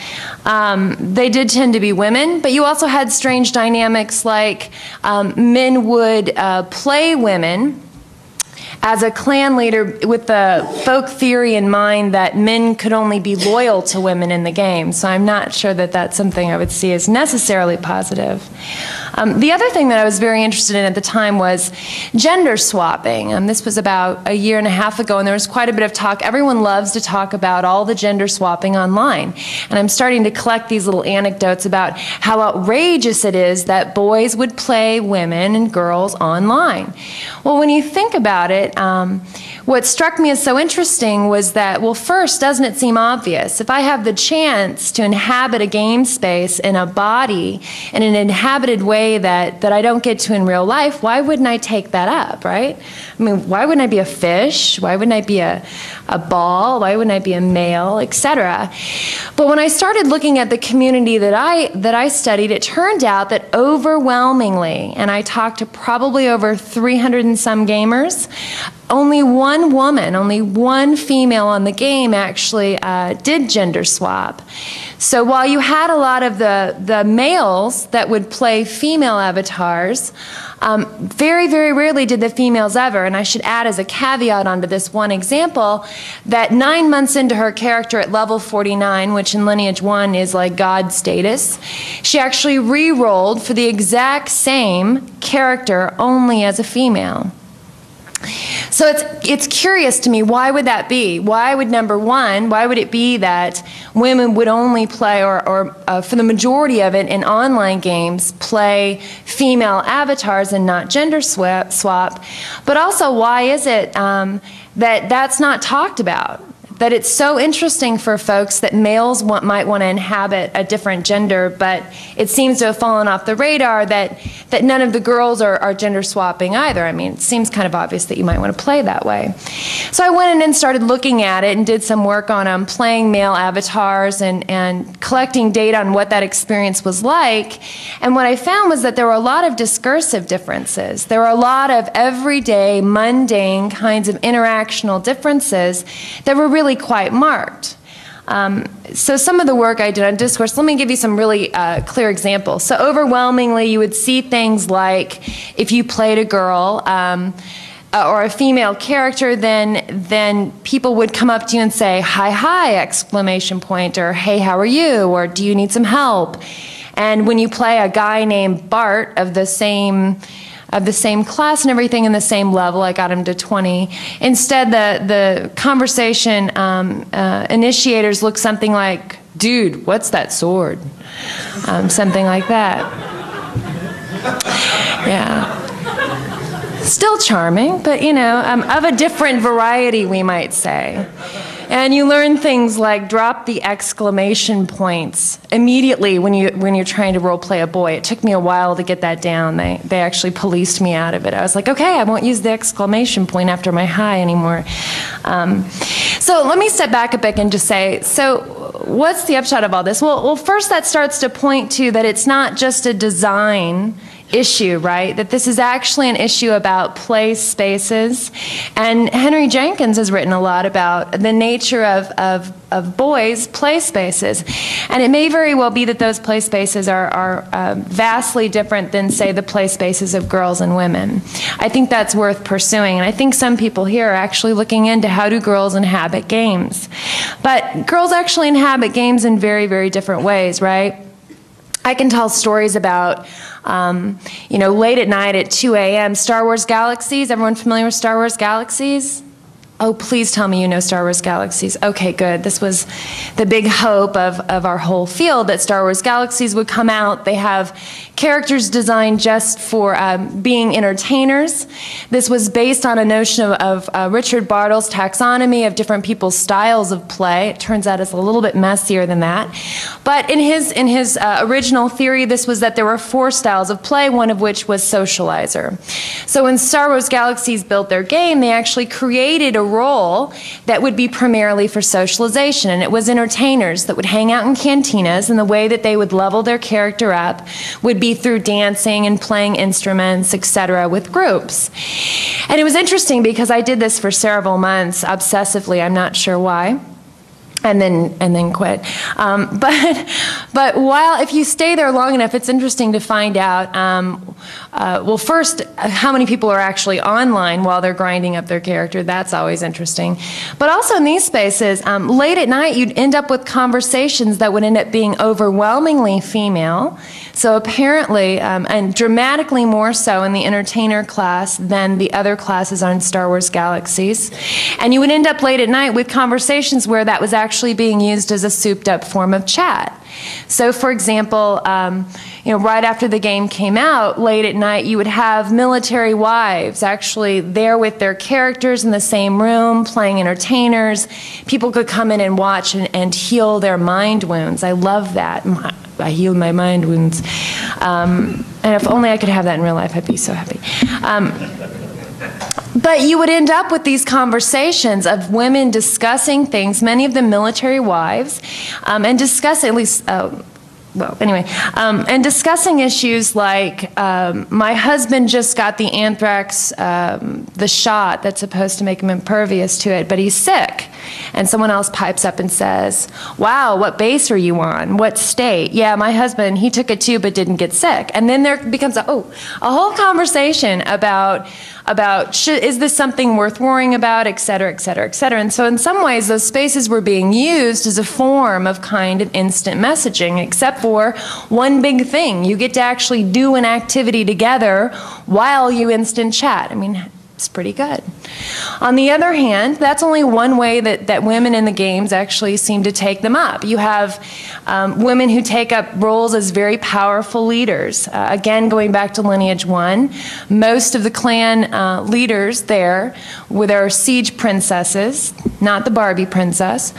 they did tend to be women, but you also had strange dynamics like men would play women as a clan leader with the folk theory in mind that men could only be loyal to women in the game. So I'm not sure that that's something I would see as necessarily positive. The other thing that I was very interested in at the time was gender swapping. This was about a year and a half ago, and there was quite a bit of talk. Everyone loves to talk about all the gender swapping online. And I'm starting to collect these little anecdotes about how outrageous it is that boys would play women and girls online. Well, when you think about it, what struck me as so interesting was that, well, first, doesn't it seem obvious? If I have the chance to inhabit a game space in a body, in an inhabited way that I don't get to in real life, why wouldn't I take that up, right? I mean, why wouldn't I be a fish? Why wouldn't I be a ball? Why wouldn't I be a male, etc.? But when I started looking at the community that I studied, it turned out that overwhelmingly, and I talked to probably over 300 and some gamers, only one woman, only one female on the game actually did gender swap. So while you had a lot of the males that would play female avatars, very, very rarely did the females ever. And I should add as a caveat onto this one example that 9 months into her character at level 49, which in Lineage 1 is like God status, she actually re-rolled for the exact same character only as a female. So it's curious to me, why would that be? Why would, number one, why would it be that women would only play, or for the majority of it in online games, play female avatars and not gender swap? But also, why is it that that's not talked about? That it's so interesting for folks that males might want to inhabit a different gender, but it seems to have fallen off the radar that none of the girls are gender swapping either. I mean, it seems kind of obvious that you might want to play that way. So I went in and started looking at it and did some work on playing male avatars and collecting data on what that experience was like. And what I found was that there were a lot of discursive differences. There were a lot of everyday, mundane kinds of interactional differences that were really quite marked. So some of the work I did on discourse, let me give you some really clear examples. So overwhelmingly, you would see things like if you played a girl or a female character, then people would come up to you and say, "Hi, hi!" exclamation point, or "Hey, how are you?" or "Do you need some help?" And when you play a guy named Bart of the same class and everything in the same level, I got him to 20. Instead, the conversation initiators look something like, "Dude, what's that sword?" Something like that. Yeah. Still charming, but of a different variety, we might say. And you learn things like drop the exclamation points immediately when you're trying to role play a boy. It took me a while to get that down. They actually policed me out of it. I was like, okay, I won't use the exclamation point after my hi anymore. So let me step back a bit and just say, so what's the upshot of all this? Well, first that starts to point to that it's not just a design issue, right? That this is actually an issue about play spaces. And Henry Jenkins has written a lot about the nature of boys' play spaces. And it may very well be that those play spaces are vastly different than, say, the play spaces of girls and women. I think that's worth pursuing. And I think some people here are actually looking into how do girls inhabit games. But girls actually inhabit games in very, very different ways, right? I can tell stories about, you know, late at night at 2 a.m., Star Wars Galaxies. Everyone familiar with Star Wars Galaxies? Oh, please tell me you know Star Wars Galaxies. Okay, good. This was the big hope of our whole field, that Star Wars Galaxies would come out. They have characters designed just for being entertainers. This was based on a notion of Richard Bartle's taxonomy of different people's styles of play. It turns out it's a little bit messier than that. But in his original theory, this was that there were 4 styles of play, one of which was socializer. So when Star Wars Galaxies built their game, they actually created a role that would be primarily for socialization, and it was entertainers that would hang out in cantinas, and the way that they would level their character up would be through dancing and playing instruments, etc., with groups. And it was interesting because I did this for several months obsessively. I'm not sure why. And then quit. But while, if you stay there long enough, it's interesting to find out, well, first, how many people are actually online while they're grinding up their character. That's always interesting. But also in these spaces, late at night, you'd end up with conversations that would end up being overwhelmingly female. So apparently, and dramatically more so in the entertainer class than the other classes on Star Wars Galaxies. And you would end up late at night with conversations where that was actually being used as a souped-up form of chat. So, for example, you know, right after the game came out, late at night, you would have military wives actually there with their characters in the same room, playing entertainers. People could come in and watch and heal their mind wounds. I love that. I healed my mind wounds. And if only I could have that in real life, I'd be so happy. But you would end up with these conversations of women discussing things, many of them military wives, and discussing, at least, well, anyway, and discussing issues like, my husband just got the anthrax, the shot that's supposed to make him impervious to it, but he's sick. And someone else pipes up and says, wow, what base are you on? What state? Yeah, my husband, he took it too, but didn't get sick. And then there becomes a whole conversation about is this something worth worrying about, et cetera, et cetera, et cetera. And so in some ways, those spaces were being used as a form of kind of instant messaging, except for one big thing. You get to actually do an activity together while you instant chat. I mean, it's pretty good. On the other hand, that's only one way that women in the games actually seem to take them up. You have women who take up roles as very powerful leaders. Again, going back to Lineage 1, most of the clan leaders there were their siege princesses, not the Barbie princess,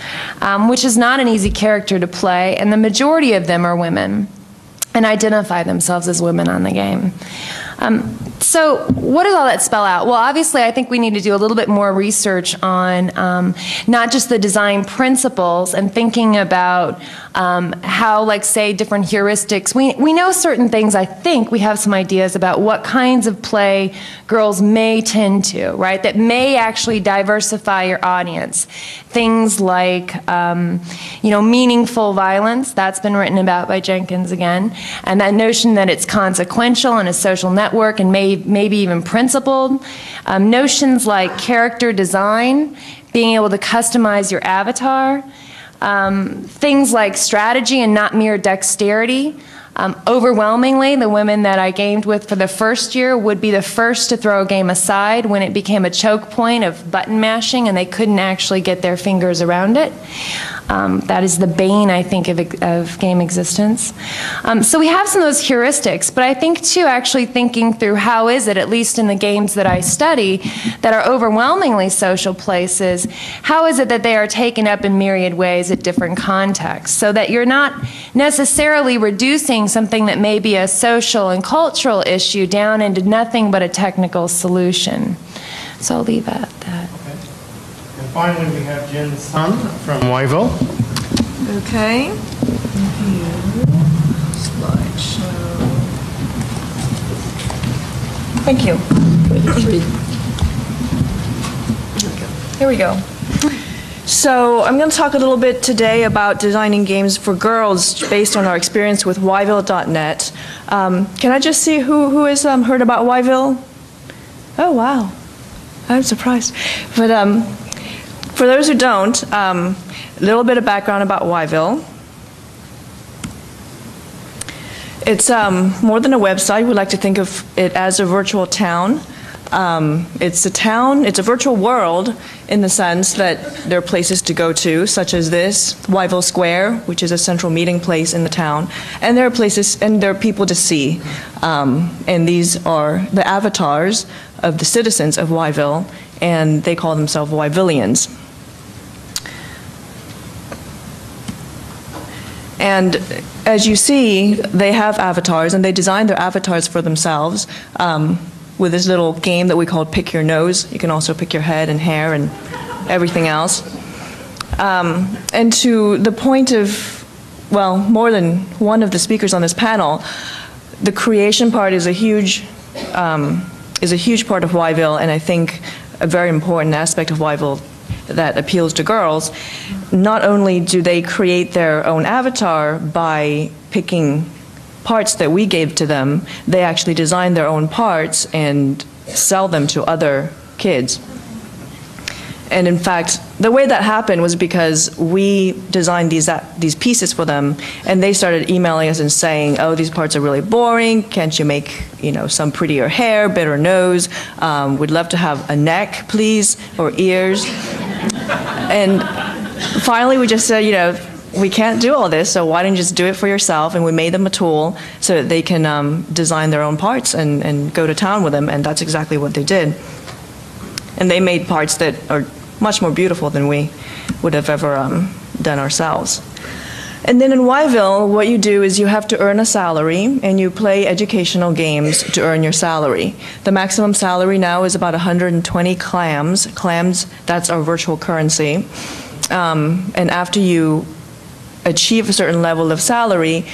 which is not an easy character to play, and the majority of them are women and identify themselves as women on the game. So what does all that spell out? Well, obviously, I think we need to do a little bit more research on not just the design principles and thinking about how, like, say, different heuristics. We know certain things. I think we have some ideas about what kinds of play girls may tend to, right, that may actually diversify your audience. Things like, you know, meaningful violence. That's been written about by Jenkins again. And that notion that it's consequential and a social network and maybe even principled. Notions like character design, being able to customize your avatar. Things like strategy and not mere dexterity. Overwhelmingly, the women that I gamed with for the first year would be the first to throw a game aside when it became a choke point of button mashing and they couldn't actually get their fingers around it. That is the bane, I think, of game existence. So we have some of those heuristics, but I think, too, actually thinking through how is it, at least in the games that I study, that are overwhelmingly social places, how is it that they are taken up in myriad ways at different contexts, so that you're not necessarily reducing something that may be a social and cultural issue down into nothing but a technical solution. So I'll leave at that. And finally, we have Jen's son from Whyville. Okay. Slideshow. Thank you. Here we go. So I'm going to talk a little bit today about designing games for girls based on our experience with Whyville.net. Can I just see who has heard about Whyville? Oh, wow. I'm surprised. But for those who don't, a little bit of background about Whyville. It's more than a website. We like to think of it as a virtual town. It's a virtual world in the sense that there are places to go to, such as this, Whyville Square, which is a central meeting place in the town. And there are places, and there are people to see. And these are the avatars of the citizens of Whyville, and they call themselves Whyvillians. And as you see, they have avatars, and they design their avatars for themselves with this little game that we call Pick Your Nose. You can also pick your head and hair and everything else. And to the point of, well, more than one of the speakers on this panel, the creation part is a huge part of Whyville, and I think a very important aspect of Whyville that appeals to girls. Not only do they create their own avatar by picking parts that we gave to them, they actually design their own parts and sell them to other kids. And in fact, the way that happened was because we designed these pieces for them, and they started emailing us and saying, oh, these parts are really boring, can't you make, you know, some prettier hair, better nose, we'd love to have a neck, please, or ears. And finally we just said, you know, we can't do all this, so why don't you just do it for yourself? And we made them a tool so that they can design their own parts and go to town with them, and that's exactly what they did. And they made parts that are much more beautiful than we would have ever done ourselves. And then in Whyville, what you do is you have to earn a salary, and you play educational games to earn your salary. The maximum salary now is about 120 clams. Clams, that's our virtual currency. And after you achieve a certain level of salary,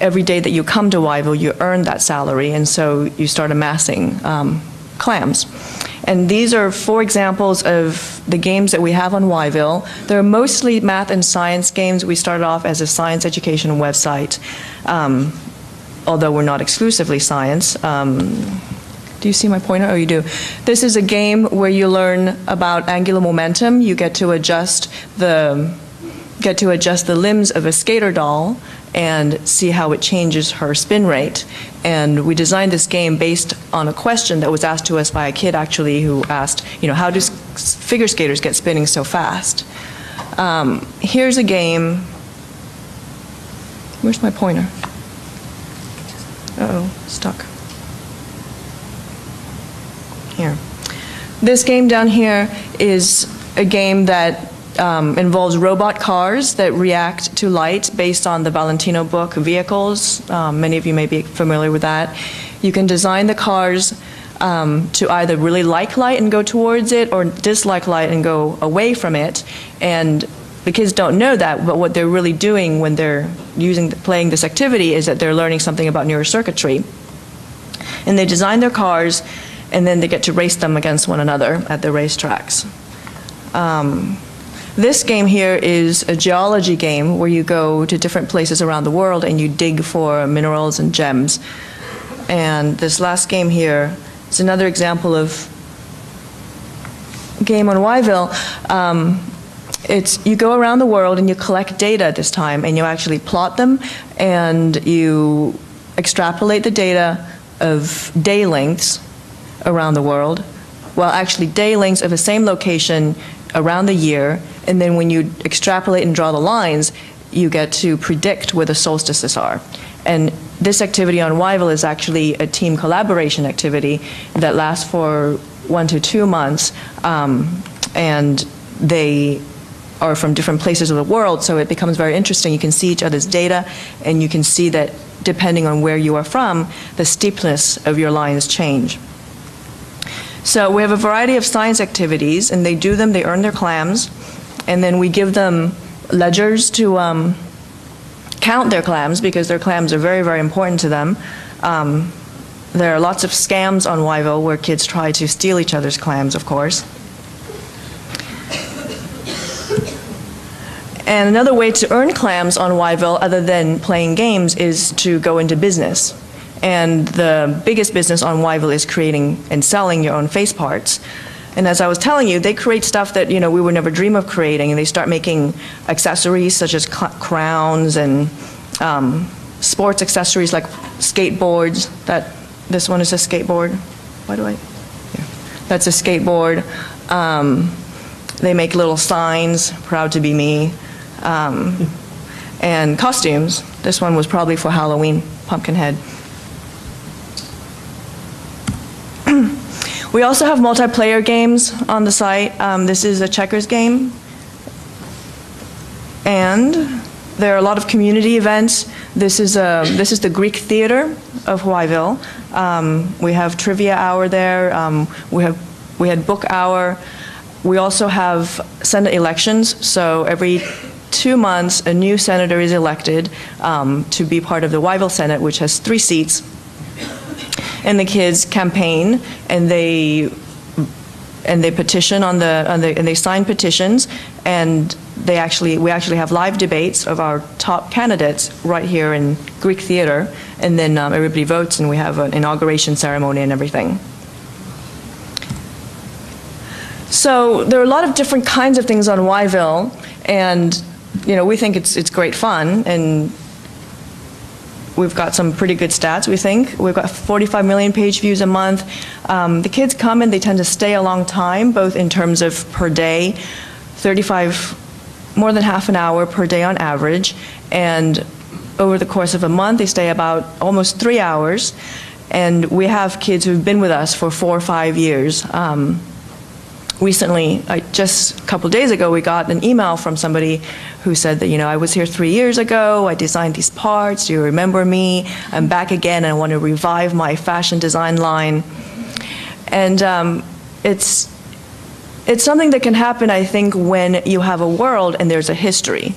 every day that you come to Whyville, you earn that salary, and so you start amassing clams. And these are 4 examples of the games that we have on Whyville. They're mostly math and science games. We started off as a science education website, although we're not exclusively science. Do you see my pointer? Oh, you do. This is a game where you learn about angular momentum. You get to adjust the limbs of a skater doll and see how it changes her spin rate. And we designed this game based on a question that was asked to us by a kid actually who asked, you know, how do figure skaters get spinning so fast? Here's a game. Where's my pointer? Uh-oh, stuck. Here. This game down here is a game that involves robot cars that react to light based on the Valentino book, Vehicles. Many of you may be familiar with that. You can design the cars to either really like light and go towards it, or dislike light and go away from it. And the kids don't know that, but what they're really doing when they're playing this activity is that they're learning something about neurocircuitry. And they design their cars, and then they get to race them against one another at the racetracks. This game here is a geology game where you go to different places around the world and you dig for minerals and gems. And this last game here is another example of a game on Whyville. You go around the world and you collect data this time, and you actually plot them, and you extrapolate the data of day lengths around the world, well, actually day lengths of the same location around the year, and then when you extrapolate and draw the lines, you get to predict where the solstices are. And this activity on Whyville is actually a team collaboration activity that lasts for 1 to 2 months, and they are from different places of the world, so it becomes very interesting. You can see each other's data, and you can see that depending on where you are from, the steepness of your lines change. So we have a variety of science activities, and they do them, they earn their clams, and then we give them ledgers to count their clams, because their clams are very, very important to them. There are lots of scams on Whyville where kids try to steal each other's clams, of course. And another way to earn clams on Whyville, other than playing games, is to go into business. And the biggest business on Whyville is creating and selling your own face parts. And as I was telling you, they create stuff that, you know, we would never dream of creating, and they start making accessories such as crowns and sports accessories like skateboards. This one is a skateboard. Why do I? Yeah. That's a skateboard. They make little signs, proud to be me. And costumes. This one was probably for Halloween, Pumpkinhead. We also have multiplayer games on the site. This is a checkers game. And there are a lot of community events. This is the Greek Theater of Whyville. We have trivia hour there. We had book hour. We also have Senate elections. So every 2 months, a new senator is elected to be part of the Whyville Senate, which has 3 seats. And the kids campaign, and they petition and they sign petitions, and we actually have live debates of our top candidates right here in Greek Theater, and then everybody votes, and we have an inauguration ceremony and everything. So there are a lot of different kinds of things on Whyville, and you know, we think it's great fun, and we've got some pretty good stats, we think. We've got 45 million page views a month. The kids come and they tend to stay a long time, both in terms of per day, more than half an hour per day on average, and over the course of a month they stay about almost 3 hours, and we have kids who've been with us for 4 or 5 years. Recently, just a couple days ago, we got an email from somebody who said that, you know, I was here 3 years ago, I designed these parts, do you remember me? I'm back again, and I want to revive my fashion design line. And it's something that can happen, I think, when you have a world and there's a history.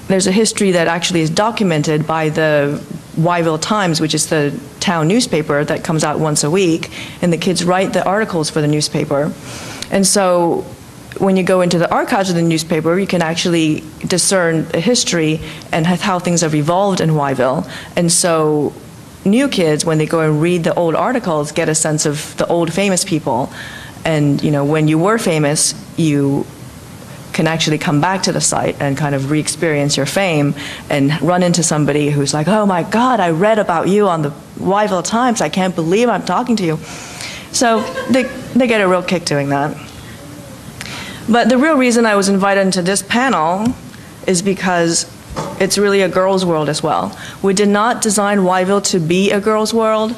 There's a history that actually is documented by the Whyville Times, which is the town newspaper that comes out once a week, and the kids write the articles for the newspaper. And so when you go into the archives of the newspaper, you can actually discern a history and how things have evolved in Whyville. And so new kids, when they go and read the old articles, get a sense of the old famous people. And you know, when you were famous, you can actually come back to the site and kind of re-experience your fame and run into somebody who's like, oh my God, I read about you on the Whyville Times. I can't believe I'm talking to you. So they get a real kick doing that. But the real reason I was invited into this panel is because it's really a girls' world as well. We did not design Whyville to be a girls' world.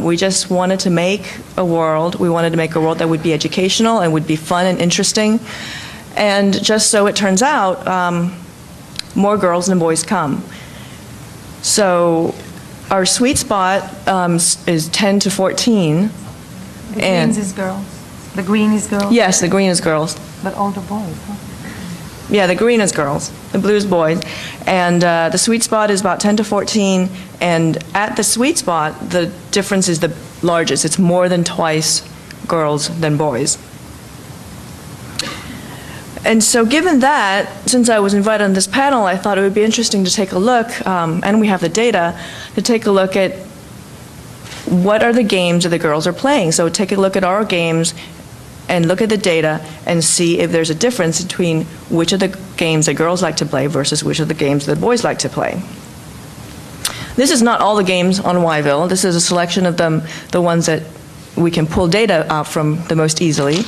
We just wanted to make a world. We wanted to make a world that would be educational and would be fun and interesting. And just so it turns out, more girls than boys come. So our sweet spot is 10 to 14. The greens is girls. The green is girls? Yes, the green is girls. But all the boys, huh? Yeah, the green is girls. The blue is boys. And the sweet spot is about 10 to 14. And at the sweet spot, the difference is the largest. It's more than twice girls than boys. And so given that, since I was invited on this panel, I thought it would be interesting to take a look, and we have the data, to take a look at what are the games that the girls are playing. So take a look at our games and look at the data and see if there's a difference between which of the games the girls like to play versus which of the games the boys like to play. This is not all the games on Whyville. This is a selection of them, the ones that we can pull data out from the most easily.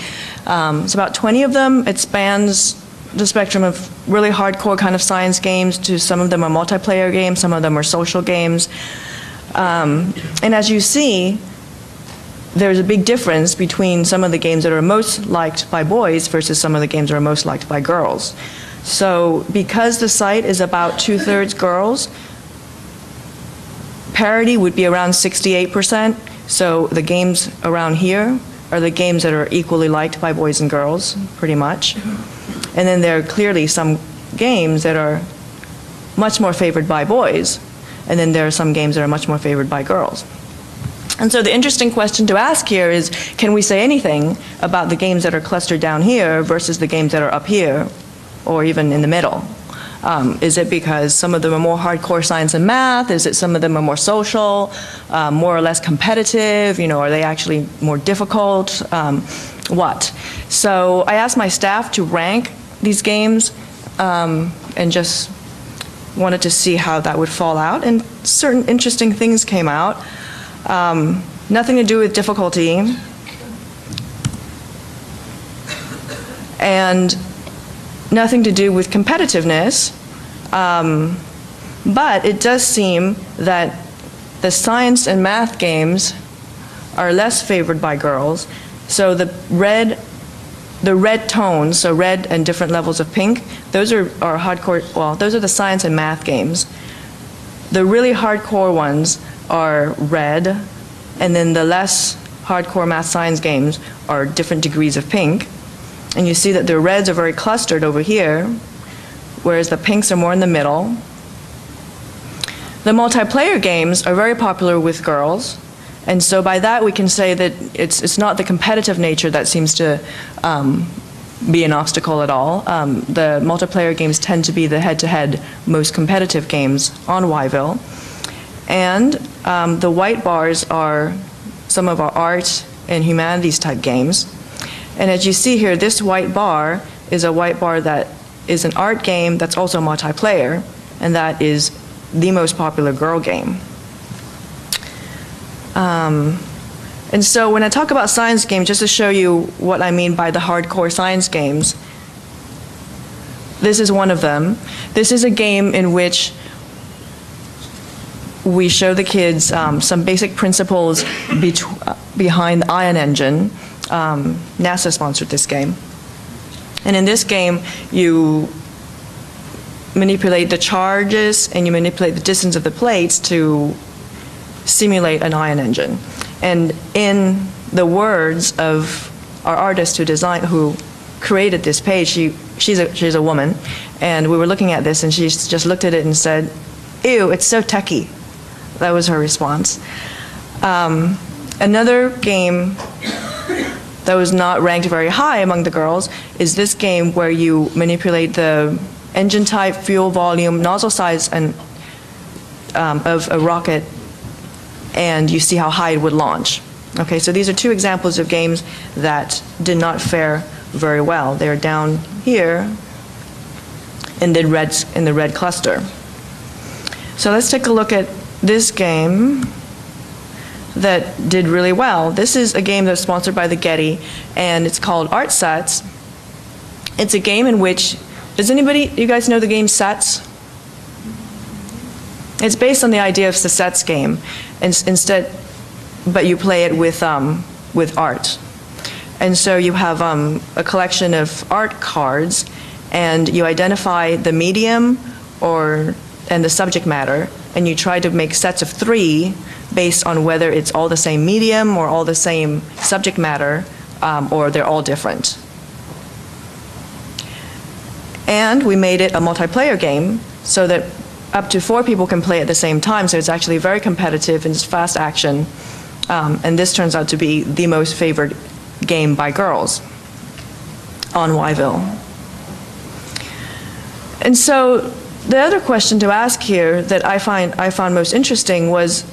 It's about 20 of them. It spans the spectrum of really hardcore kind of science games to some of them are multiplayer games, some of them are social games. And as you see, there's a big difference between some of the games that are most liked by boys versus some of the games that are most liked by girls. So because the site is about 2/3 girls, parity would be around 68%. So the games around here are the games that are equally liked by boys and girls, pretty much. And then there are clearly some games that are much more favored by boys, and then there are some games that are much more favored by girls. And so the interesting question to ask here is, can we say anything about the games that are clustered down here versus the games that are up here, or even in the middle? Is it because some of them are more hardcore science and math? Is it some of them are more social, more or less competitive? You know, are they actually more difficult? What? So I asked my staff to rank these games and just wanted to see how that would fall out. And certain interesting things came out. Nothing to do with difficulty. And nothing to do with competitiveness, but it does seem that the science and math games are less favored by girls. So the red tones, so red and different levels of pink, those are hardcore, well, those are the science and math games. The really hardcore ones are red, and then the less hardcore math science games are different degrees of pink. And you see that the reds are very clustered over here, whereas the pinks are more in the middle. The multiplayer games are very popular with girls, and so by that we can say that it's not the competitive nature that seems to be an obstacle at all. The multiplayer games tend to be the head-to-head most competitive games on Whyville. And the white bars are some of our art and humanities type games. And as you see here, this white bar is a white bar that is an art game that's also multiplayer, and that is the most popular girl game. And so when I talk about science games, just to show you what I mean by the hardcore science games, this is one of them. This is a game in which we show the kids some basic principles behind the ion engine. NASA sponsored this game. And in this game, you manipulate the charges and you manipulate the distance of the plates to simulate an ion engine. And in the words of our artist who created this page, she's a woman, and we were looking at this and she just looked at it and said, "Ew, it's so techy." That was her response. Another game that was not ranked very high among the girls is this game where you manipulate the engine type, fuel volume, nozzle size, and of a rocket, and you see how high it would launch. Okay, so these are two examples of games that did not fare very well. They're down here in the red cluster. So let's take a look at this game that did really well. This is a game that's sponsored by the Getty, and it's called Art Sets. It's a game in which, you guys know the game Sets? It's based on the idea of the Sets game, but you play it with art. And so you have a collection of art cards, and you identify the medium and the subject matter, and you try to make sets of 3 based on whether it's all the same medium or all the same subject matter, or they're all different. And we made it a multiplayer game so that up to 4 people can play at the same time, so it's actually very competitive and it's fast action. And this turns out to be the most favored game by girls on Whyville. And so the other question to ask here that I found most interesting was,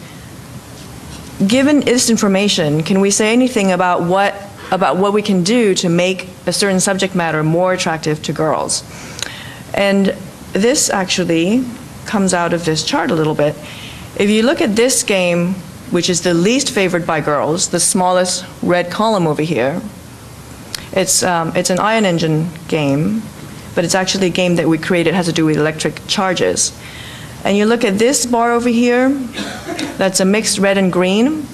given this information, can we say anything about what we can do to make a certain subject matter more attractive to girls? And this actually comes out of this chart a little bit. If you look at this game, which is the least favored by girls, the smallest red column over here, it's an ion engine game, but it's actually a game that we created, has to do with electric charges. And you look at this bar over here, that's a mixed red and green.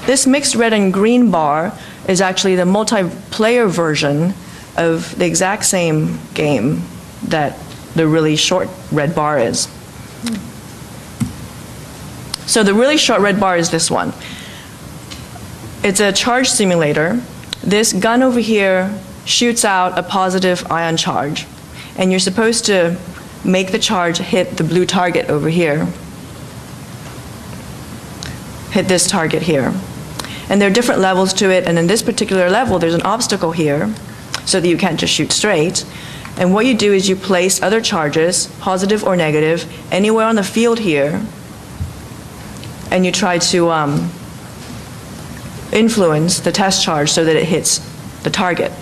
This mixed red and green bar is actually the multiplayer version of the exact same game that the really short red bar is. So the really short red bar is this one. It's a charge simulator. This gun over here shoots out a positive ion charge, and you're supposed to make the charge hit the blue target over here. hit this target here. And there are different levels to it, and in this particular level, there's an obstacle here, so that you can't just shoot straight. And what you do is you place other charges, positive or negative, anywhere on the field here, and you try to influence the test charge so that it hits the target.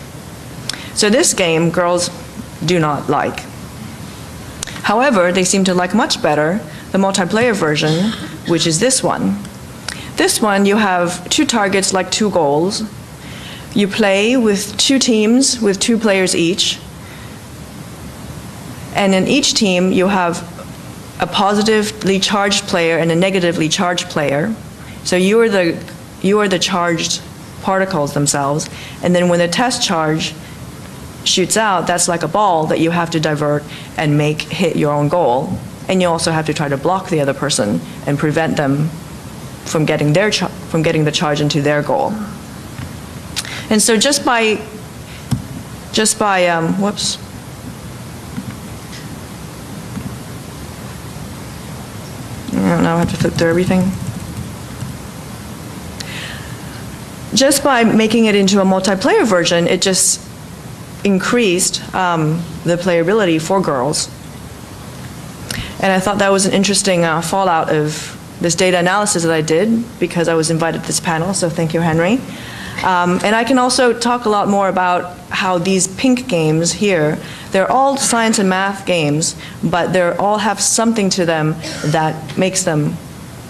So this game, girls do not like. However, they seem to like much better the multiplayer version, which is this one. This one, you have 2 targets like 2 goals. You play with 2 teams with 2 players each. And in each team, you have a positively charged player and a negatively charged player. So you are the charged particles themselves. And then when the test charge shoots out, that's like a ball that you have to divert and make hit your own goal. And you also have to try to block the other person and prevent them from getting the charge into their goal. And so just by whoops. Now I have to flip through everything. Just by making it into a multiplayer version, it just increased the playability for girls. And I thought that was an interesting fallout of this data analysis that I did, because I was invited to this panel, so thank you, Henry. And I can also talk a lot more about how these pink games here, they're all science and math games, but they all have something to them that makes them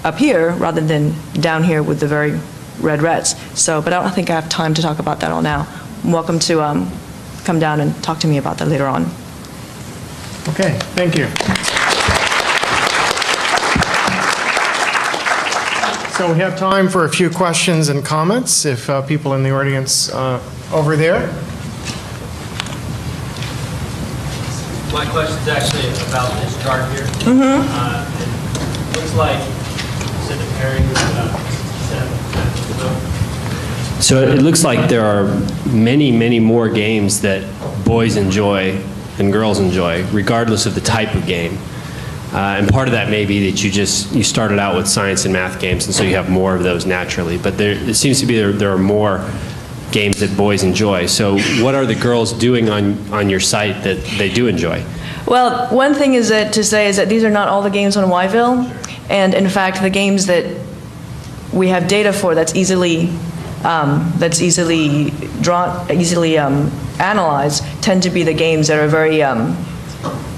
up here rather than down here with the very red reds. So, but I don't think I have time to talk about that all now. I'm welcome to come down and talk to me about that later on. Okay, thank you. So we have time for a few questions and comments, if people in the audience over there. My question is actually about this chart here. It looks like instead of pairing so it looks like there are many, many more games that boys enjoy than girls enjoy, regardless of the type of game. And part of that may be that you started out with science and math games, and so you have more of those naturally. But it seems to be there are more games that boys enjoy. So what are the girls doing on your site that they do enjoy? Well, one thing is to say is that these are not all the games on Whyville, and in fact, the games that we have data for that's easily analyzed tend to be the games that are very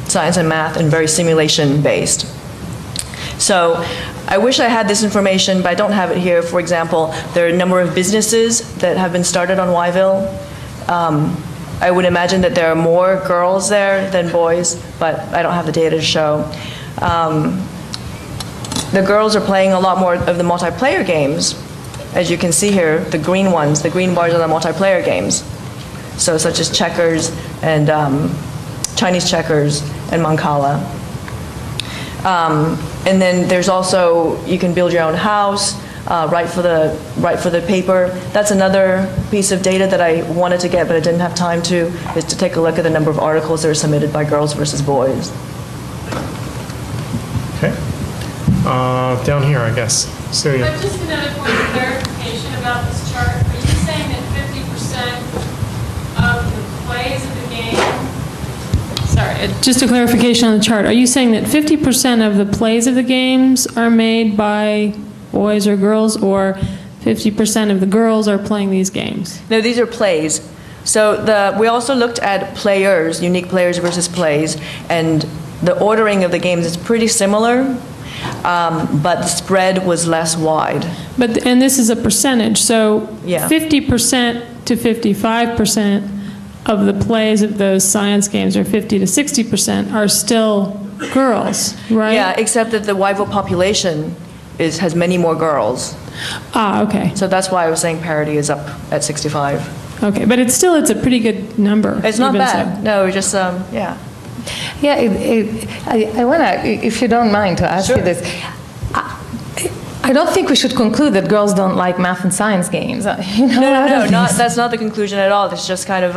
science and math and very simulation based. So I wish I had this information, but I don't have it here. For example, there are a number of businesses that have been started on Whyville. I would imagine that there are more girls there than boys, but I don't have the data to show. The girls are playing a lot more of the multiplayer games. As you can see here, the green ones, the green bars are the multiplayer games. So such as checkers and Chinese checkers and Mancala. And then there's also, you can build your own house, write for the paper. That's another piece of data that I wanted to get, but I didn't have time to, is to take a look at the number of articles that are submitted by girls versus boys. Okay. Down here, I guess. Celia. But just another point of clarification about this chart. Are you saying that 50% of the plays of the game, sorry, just a clarification on the chart. Are you saying that 50% of the plays of the games are made by boys or girls, or 50% of the girls are playing these games? No, these are plays. So we also looked at players, unique players versus plays, and the ordering of the games is pretty similar. But the spread was less wide. And this is a percentage, so yeah. 50% to 55% of the plays of those science games, or 50 to 60%, are still girls, right? Yeah, except that the Whyville population has many more girls. Ah, okay. So that's why I was saying parity is up at 65. Okay, but it's a pretty good number. It's not bad. So. No, just yeah. Yeah, I want to, if you don't mind, to ask Sure. you this. I don't think we should conclude that girls don't like math and science games. You know, No, that's not the conclusion at all. It's just kind of,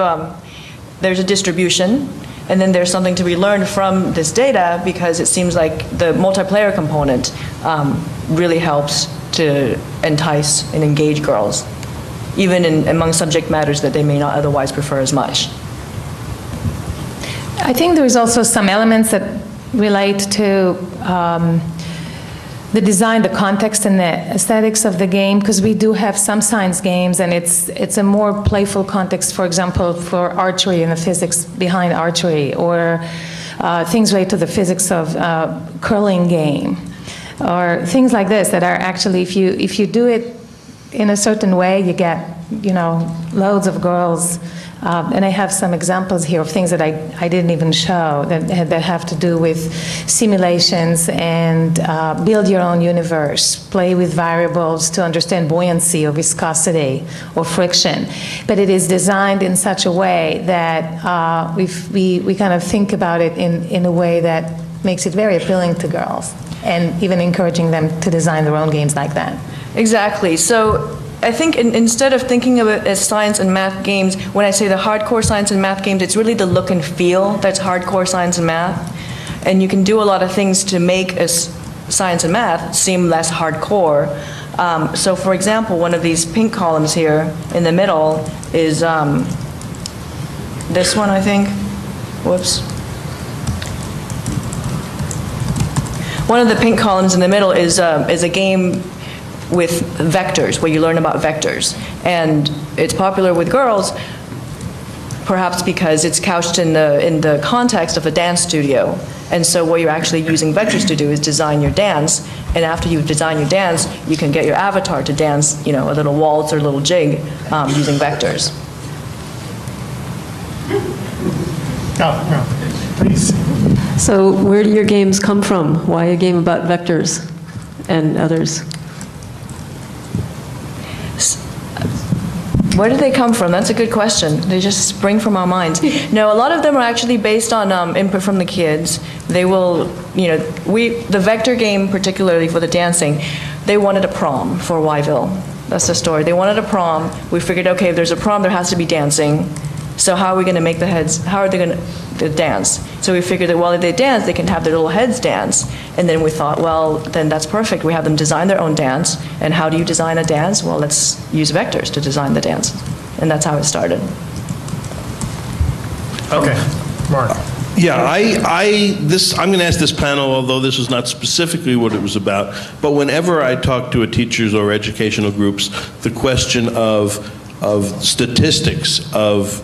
there's a distribution, and then there's something to be learned from this data, because it seems like the multiplayer component really helps to entice and engage girls, even among subject matters that they may not otherwise prefer as much. I think there's also some elements that relate to the design, the context, and the aesthetics of the game, because we do have some science games, and it's a more playful context, for example, for archery and the physics behind archery, or things related to the physics of curling game, or things like this that are actually, if you do it in a certain way, you get, loads of girls. And I have some examples here of things that I didn't even show that have to do with simulations and build your own universe, play with variables to understand buoyancy or viscosity or friction. But it is designed in such a way that we kind of think about it in a way that makes it very appealing to girls, and even encouraging them to design their own games like that. Exactly. So I think instead of thinking of it as science and math games, when I say the hardcore science and math games, it's really the look and feel that's hardcore science and math. And you can do a lot of things to make science and math seem less hardcore. So for example, one of these pink columns here in the middle is this one, I think. Whoops. One of the pink columns in the middle is a game with vectors, where you learn about vectors. And it's popular with girls, perhaps because it's couched in the context of a dance studio. And so what you're actually using vectors to do is design your dance. And after you've designed your dance, you can get your avatar to dance, a little waltz or a little jig using vectors. Please. So where do your games come from? Why a game about vectors and others? Where do they come from? That's a good question. They just spring from our minds. No, a lot of them are actually based on input from the kids. They will, the vector game, particularly for the dancing, they wanted a prom for Whyville. That's the story. They wanted a prom. We figured, okay, if there's a prom, there has to be dancing. So how are we going to make the heads, how are they going to dance? So we figured that while they dance, they can have their little heads dance. And then we thought, well, then that's perfect. We have them design their own dance. And how do you design a dance? Well, let's use vectors to design the dance. And that's how it started. Okay, Mark. Yeah, I'm going to ask this panel, although this is not specifically what it was about, but whenever I talk to teachers or educational groups, the question of statistics of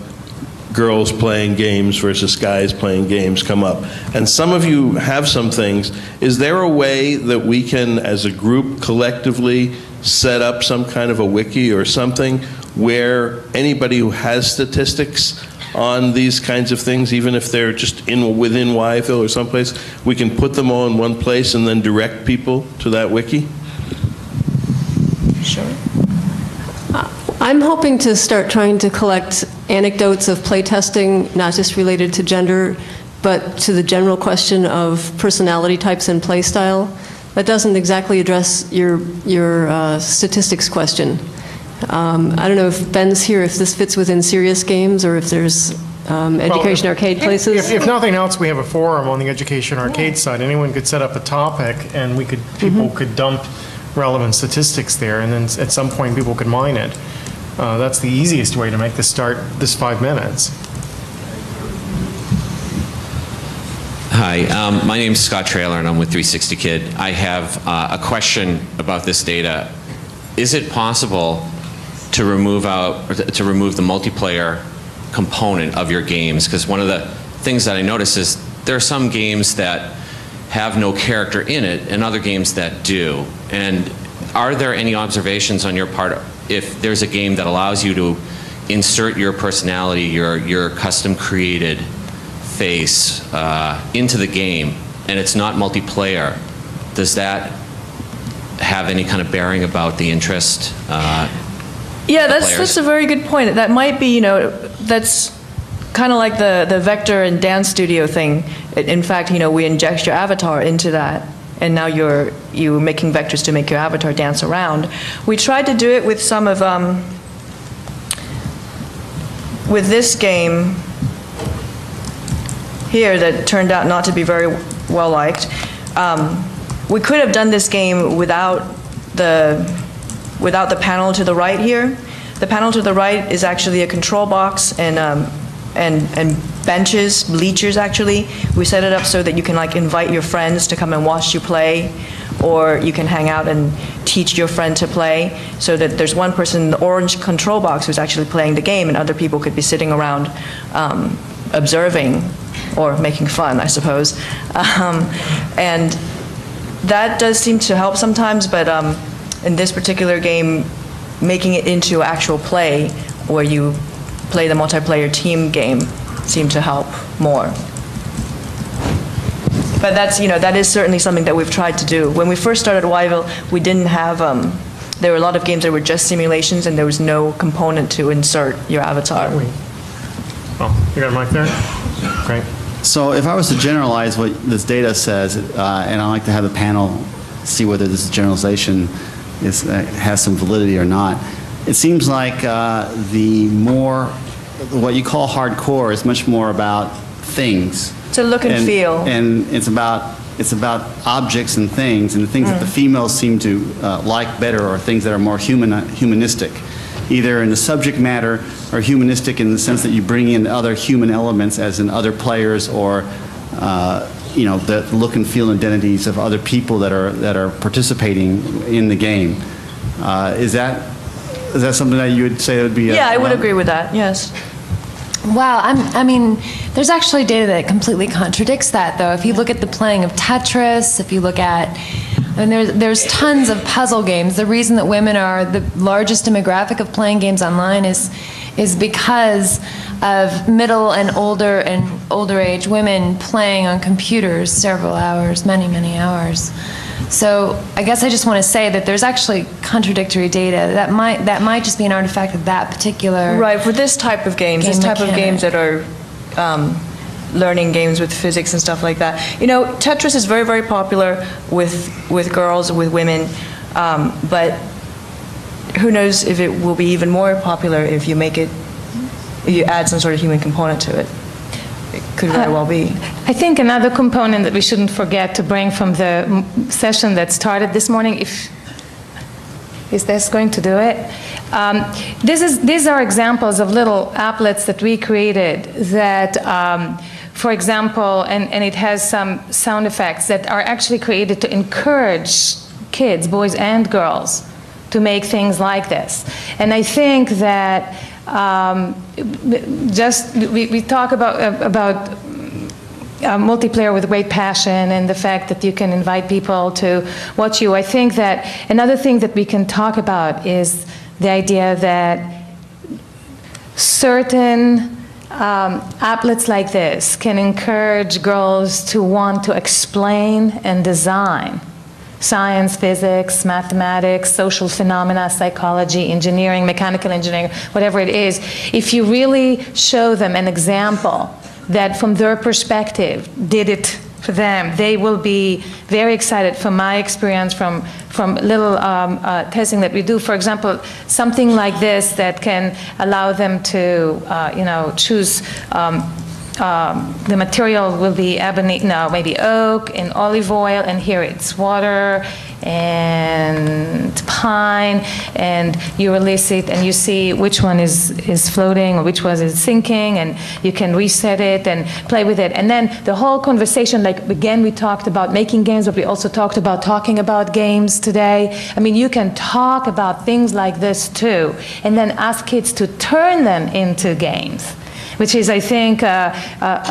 girls playing games versus guys playing games come up. And some of you have some things. Is there a way that we can, as a group, collectively set up some kind of a wiki or something where anybody who has statistics on these kinds of things, even if they're just within Whyville or someplace, we can put them all in one place and then direct people to that wiki? Sure. I'm hoping to start trying to collect anecdotes of playtesting, not just related to gender, but to the general question of personality types and play style. That doesn't exactly address your statistics question. I don't know if Ben's here, if this fits within serious games or if there's education arcade places. If nothing else, we have a forum on the education arcade side. Anyone could set up a topic, and people could dump relevant statistics there, and then at some point people could mine it. That's the easiest way to make this 5 minutes. Hi, my name is Scott Traylor, and I'm with 360 Kid. I have a question about this data. Is it possible to remove the multiplayer component of your games? Because one of the things that I notice is there are some games that have no character in it and other games that do. And are there any observations on your part if there's a game that allows you to insert your personality, your custom created face into the game, and it's not multiplayer? Does that have any kind of bearing about the interest? Yeah, that's a very good point. That might be, that's kind of like the vector and dance studio thing. In fact, we inject your avatar into that, and now you're making vectors to make your avatar dance around. We tried to do it with some of with this game here that turned out not to be very well liked. We could have done this game without without the panel to the right here. The panel to the right is actually a control box and benches, bleachers actually. We set it up so that you can like invite your friends to come and watch you play, or you can hang out and teach your friend to play, so that there's one person in the orange control box who's actually playing the game and other people could be sitting around observing or making fun, I suppose. And that does seem to help sometimes, but in this particular game, making it into actual play where you play the multiplayer team game seemed to help more. But that's, that is certainly something that we've tried to do. When we first started Whyville, we didn't have, there were a lot of games that were just simulations and there was no component to insert your avatar. Oh, you got a mic there? Great. So if I was to generalize what this data says, and I'd like to have the panel see whether this generalization has some validity or not, it seems like what you call hardcore is much more about things. To look and feel. And it's about objects and things the things that the females seem to like better are things that are more humanistic, either in the subject matter or humanistic in the sense that you bring in other human elements, as in other players, or the look and feel identities of other people that are participating in the game. Is that something that you would say would be? Yeah, I would agree with that. Yes. Wow, I mean, there's actually data that completely contradicts that, though. If you look at the playing of Tetris, if you look at, there's tons of puzzle games. The reason that women are the largest demographic of playing games online is because of middle and older age women playing on computers several hours, many hours. So I guess I just want to say that there's actually contradictory data. That might just be an artifact of that particular for this type of games, of games that are learning games with physics and stuff like that. Tetris is very, very popular with girls, with women, but who knows if it will be even more popular if you add some sort of human component to it. It could very well be. I think another component that we shouldn't forget to bring from the session that started this morning, is this going to do it? These are examples of little applets that we created that, for example, and it has some sound effects that are actually created to encourage kids, boys and girls, to make things like this. And I think that we talk about multiplayer with great passion and the fact that you can invite people to watch you. I think that another thing that we can talk about is the idea that certain applets like this can encourage girls to want to explain and design science, physics, mathematics, social phenomena, psychology, engineering, mechanical engineering, whatever it is. If you really show them an example that from their perspective did it for them, they will be very excited. From my experience, from little testing that we do, for example, something like this that can allow them to choose the material will be ebony, no, maybe oak and olive oil, and here it's water and pine, and you release it and you see which one is floating or which one is sinking, and you can reset it and play with it. And then the whole conversation, like again, we talked about making games, but we also talked about talking about games today. I mean, you can talk about things like this too, and then ask kids to turn them into games, which is, I think, a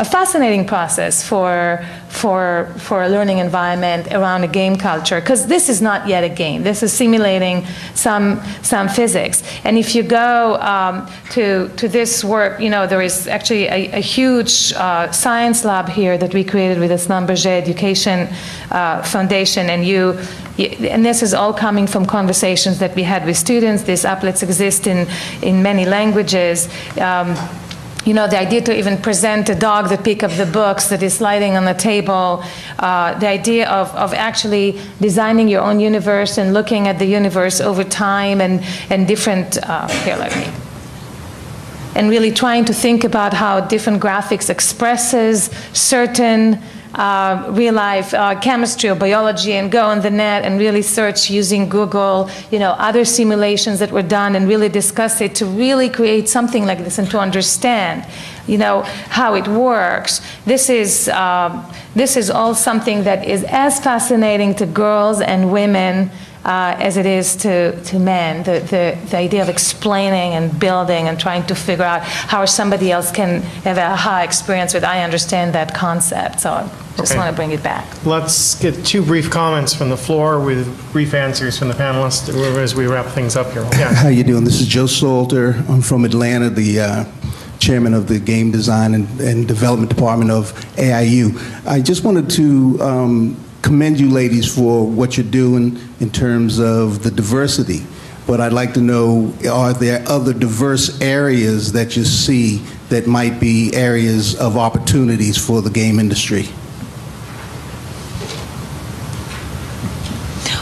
fascinating process for a learning environment around a game culture, because this is not yet a game. This is simulating some physics. And if you go to this work, there is actually a huge science lab here that we created with the Schlumberger Education Foundation, and this is all coming from conversations that we had with students. These applets exist in many languages. The idea to even present a dog, the pick of the books that is sliding on the table, the idea of actually designing your own universe and looking at the universe over time and different, and really trying to think about how different graphics expresses certain real life chemistry or biology and go on the net and really search using Google, other simulations that were done and really discuss it to really create something like this and to understand, how it works. This is all something that is as fascinating to girls and women as it is to men, the idea of explaining and building and trying to figure out how somebody else can have a aha experience with, I understand that concept. So I just want to bring it back. Let's get 2 brief comments from the floor with brief answers from the panelists as we wrap things up here. Yeah. How you doing? This is Joe Salter. I'm from Atlanta, the chairman of the Game Design and Development Department of AIU. I just wanted to commend you ladies for what you're doing in terms of the diversity. But I'd like to know, are there other diverse areas that you see that might be areas of opportunities for the game industry?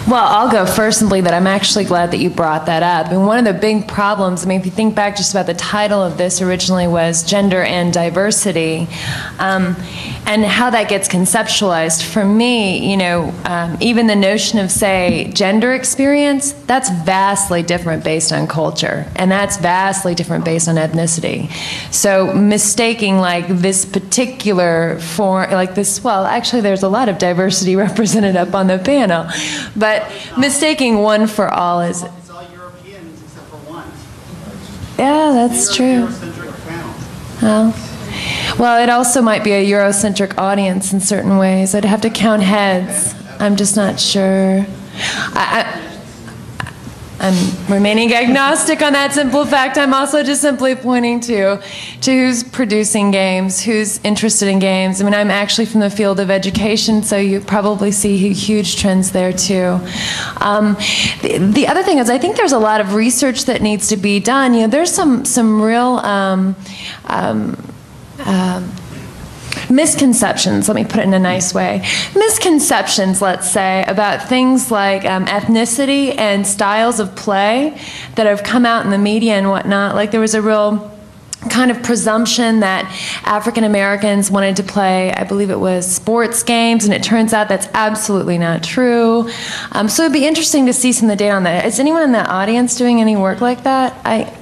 Well, I'll go first simply that I'm actually glad that you brought that up. And one of the big problems, if you think back just about the title of this originally was Gender and Diversity, and how that gets conceptualized. For me, even the notion of, say, gender experience, that's vastly different based on culture, and that's vastly different based on ethnicity. So mistaking this particular form, well, actually there's a lot of diversity represented up on the panel, but mistaking one for all is... It's all Europeans except for one. Yeah, that's true. Well, it also might be a Eurocentric audience in certain ways. I'd have to count heads. I'm just not sure. I'm remaining agnostic on that simple fact. I'm also just simply pointing to who's producing games, who's interested in games. I'm actually from the field of education, so you probably see huge trends there too. The other thing is I think there's a lot of research that needs to be done. There's some real misconceptions, let me put it in a nice way. Misconceptions, let's say, about things like ethnicity and styles of play that have come out in the media and whatnot. There was a real kind of presumption that African Americans wanted to play, I believe it was sports games, and it turns out that's absolutely not true. So it'd be interesting to see some of the data on that. Is anyone in the audience doing any work like that? I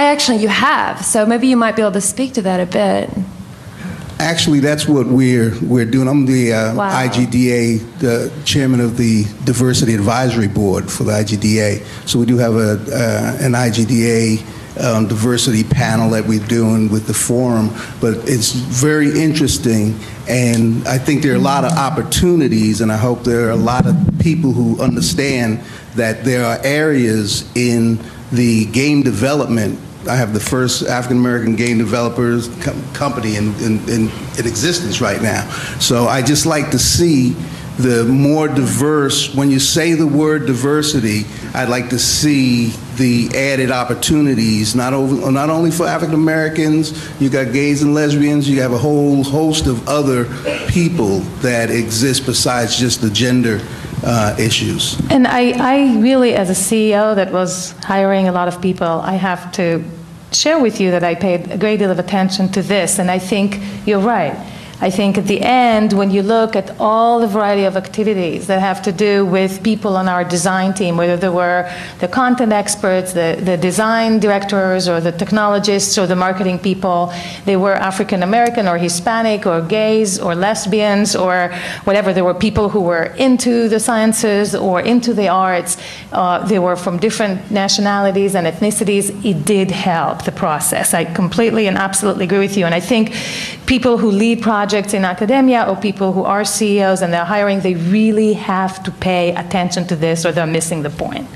actually, you have, so maybe you might be able to speak to that a bit. Actually, that's what we're doing. I'm the IGDA, the chairman of the Diversity Advisory Board for the IGDA. So we do have an IGDA diversity panel that we're doing with the forum. But it's very interesting, and I think there are a lot of opportunities, and I hope there are a lot of people who understand that there are areas in the game development. I have the first African-American game developers company in existence right now. So I just like to see the more diverse, when you say the word diversity, I'd like to see the added opportunities, not only for African-Americans, you got gays and lesbians, you have a whole host of other people that exist besides just the gender issues. And I really, as a CEO that was hiring a lot of people, I have to share with you that I paid a great deal of attention to this, and I think you're right. I think at the end, when you look at all the variety of activities that have to do with people on our design team, whether they were the content experts, the design directors, or the technologists, or the marketing people, they were African American or Hispanic or gays or lesbians or whatever. There were people who were into the sciences or into the arts. They were from different nationalities and ethnicities. It did help the process. I completely and absolutely agree with you. And I think people who lead projects in academia or people who are CEOs and they're hiring, they really have to pay attention to this or they're missing the point.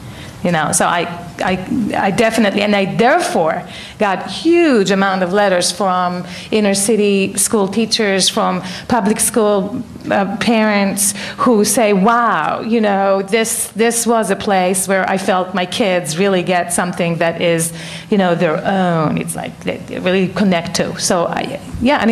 So I definitely, and I therefore got huge amount of letters from inner city school teachers, from public school parents who say, wow, this was a place where I felt my kids really get something that is, their own. It's like they really connect to. So and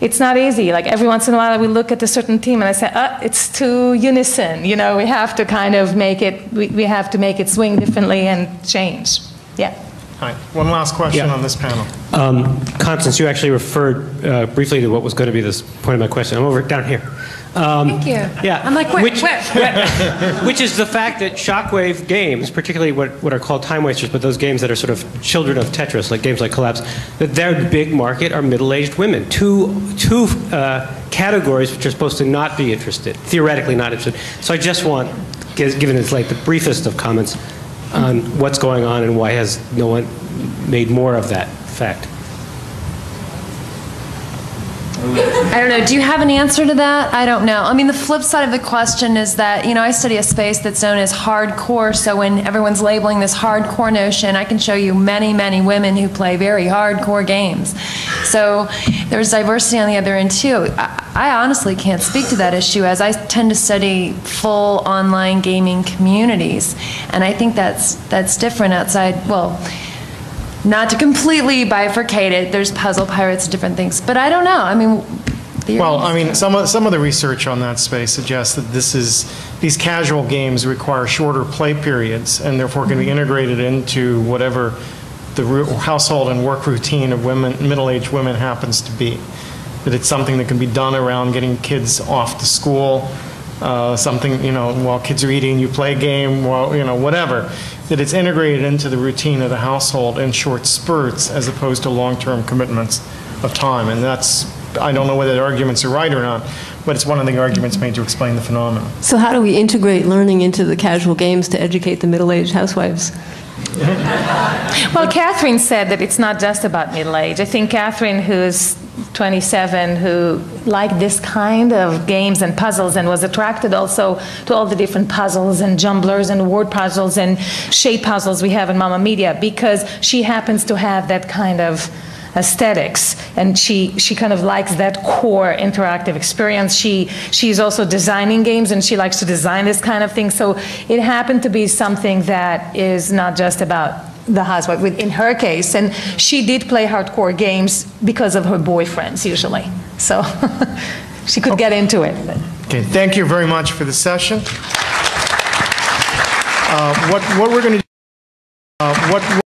it's not easy. Like every once in a while we look at a certain team and I say, it's too unison. We have to kind of make it, we have to make it swing differently and change. Yeah. Hi. One last question on this panel. Constance, you actually referred briefly to what was going to be this point of my question. I'm over down here. Thank you. Yeah. I'm like, where? Which is the fact that shockwave games, particularly what are called time wasters, but those games that are sort of children of Tetris, like games like Collapse, that their big market are middle-aged women. Two categories which are supposed to not be interested, theoretically not interested. So I just want, given it's like the briefest of comments on what's going on and why has no one made more of that fact. I don't know. Do you have an answer to that? I don't know. I mean, the flip side of the question is that, I study a space that's known as hardcore, so when everyone's labeling this hardcore notion, I can show you many, many women who play very hardcore games. So there's diversity on the other end, too. I honestly can't speak to that issue, as I tend to study full online gaming communities, and I think that's different outside, well, not to completely bifurcate it, there's puzzle pirates and different things, but I don't know. I mean, some of the research on that space suggests that these casual games require shorter play periods and therefore can be integrated into whatever the household and work routine of middle-aged women happens to be. That it's something that can be done around getting kids off to school, something, while kids are eating, you play a game, whatever. That it's integrated into the routine of the household in short spurts as opposed to long-term commitments of time. And I don't know whether the arguments are right or not, but it's one of the arguments made to explain the phenomenon. So how do we integrate learning into the casual games to educate the middle-aged housewives? Well, Catherine said that it's not just about middle age. I think Catherine, who's 27, who liked this kind of games and puzzles and was attracted also to all the different puzzles and jumblers and word puzzles and shape puzzles we have in MaMaMedia, because she happens to have that kind of aesthetics, and she kind of likes that core interactive experience. She's also designing games, and she likes to design this kind of thing. So it happened to be something that is not just about the housewife in her case, and she did play hardcore games because of her boyfriends usually, so she could get into it. Okay, thank you very much for the session. What we're going to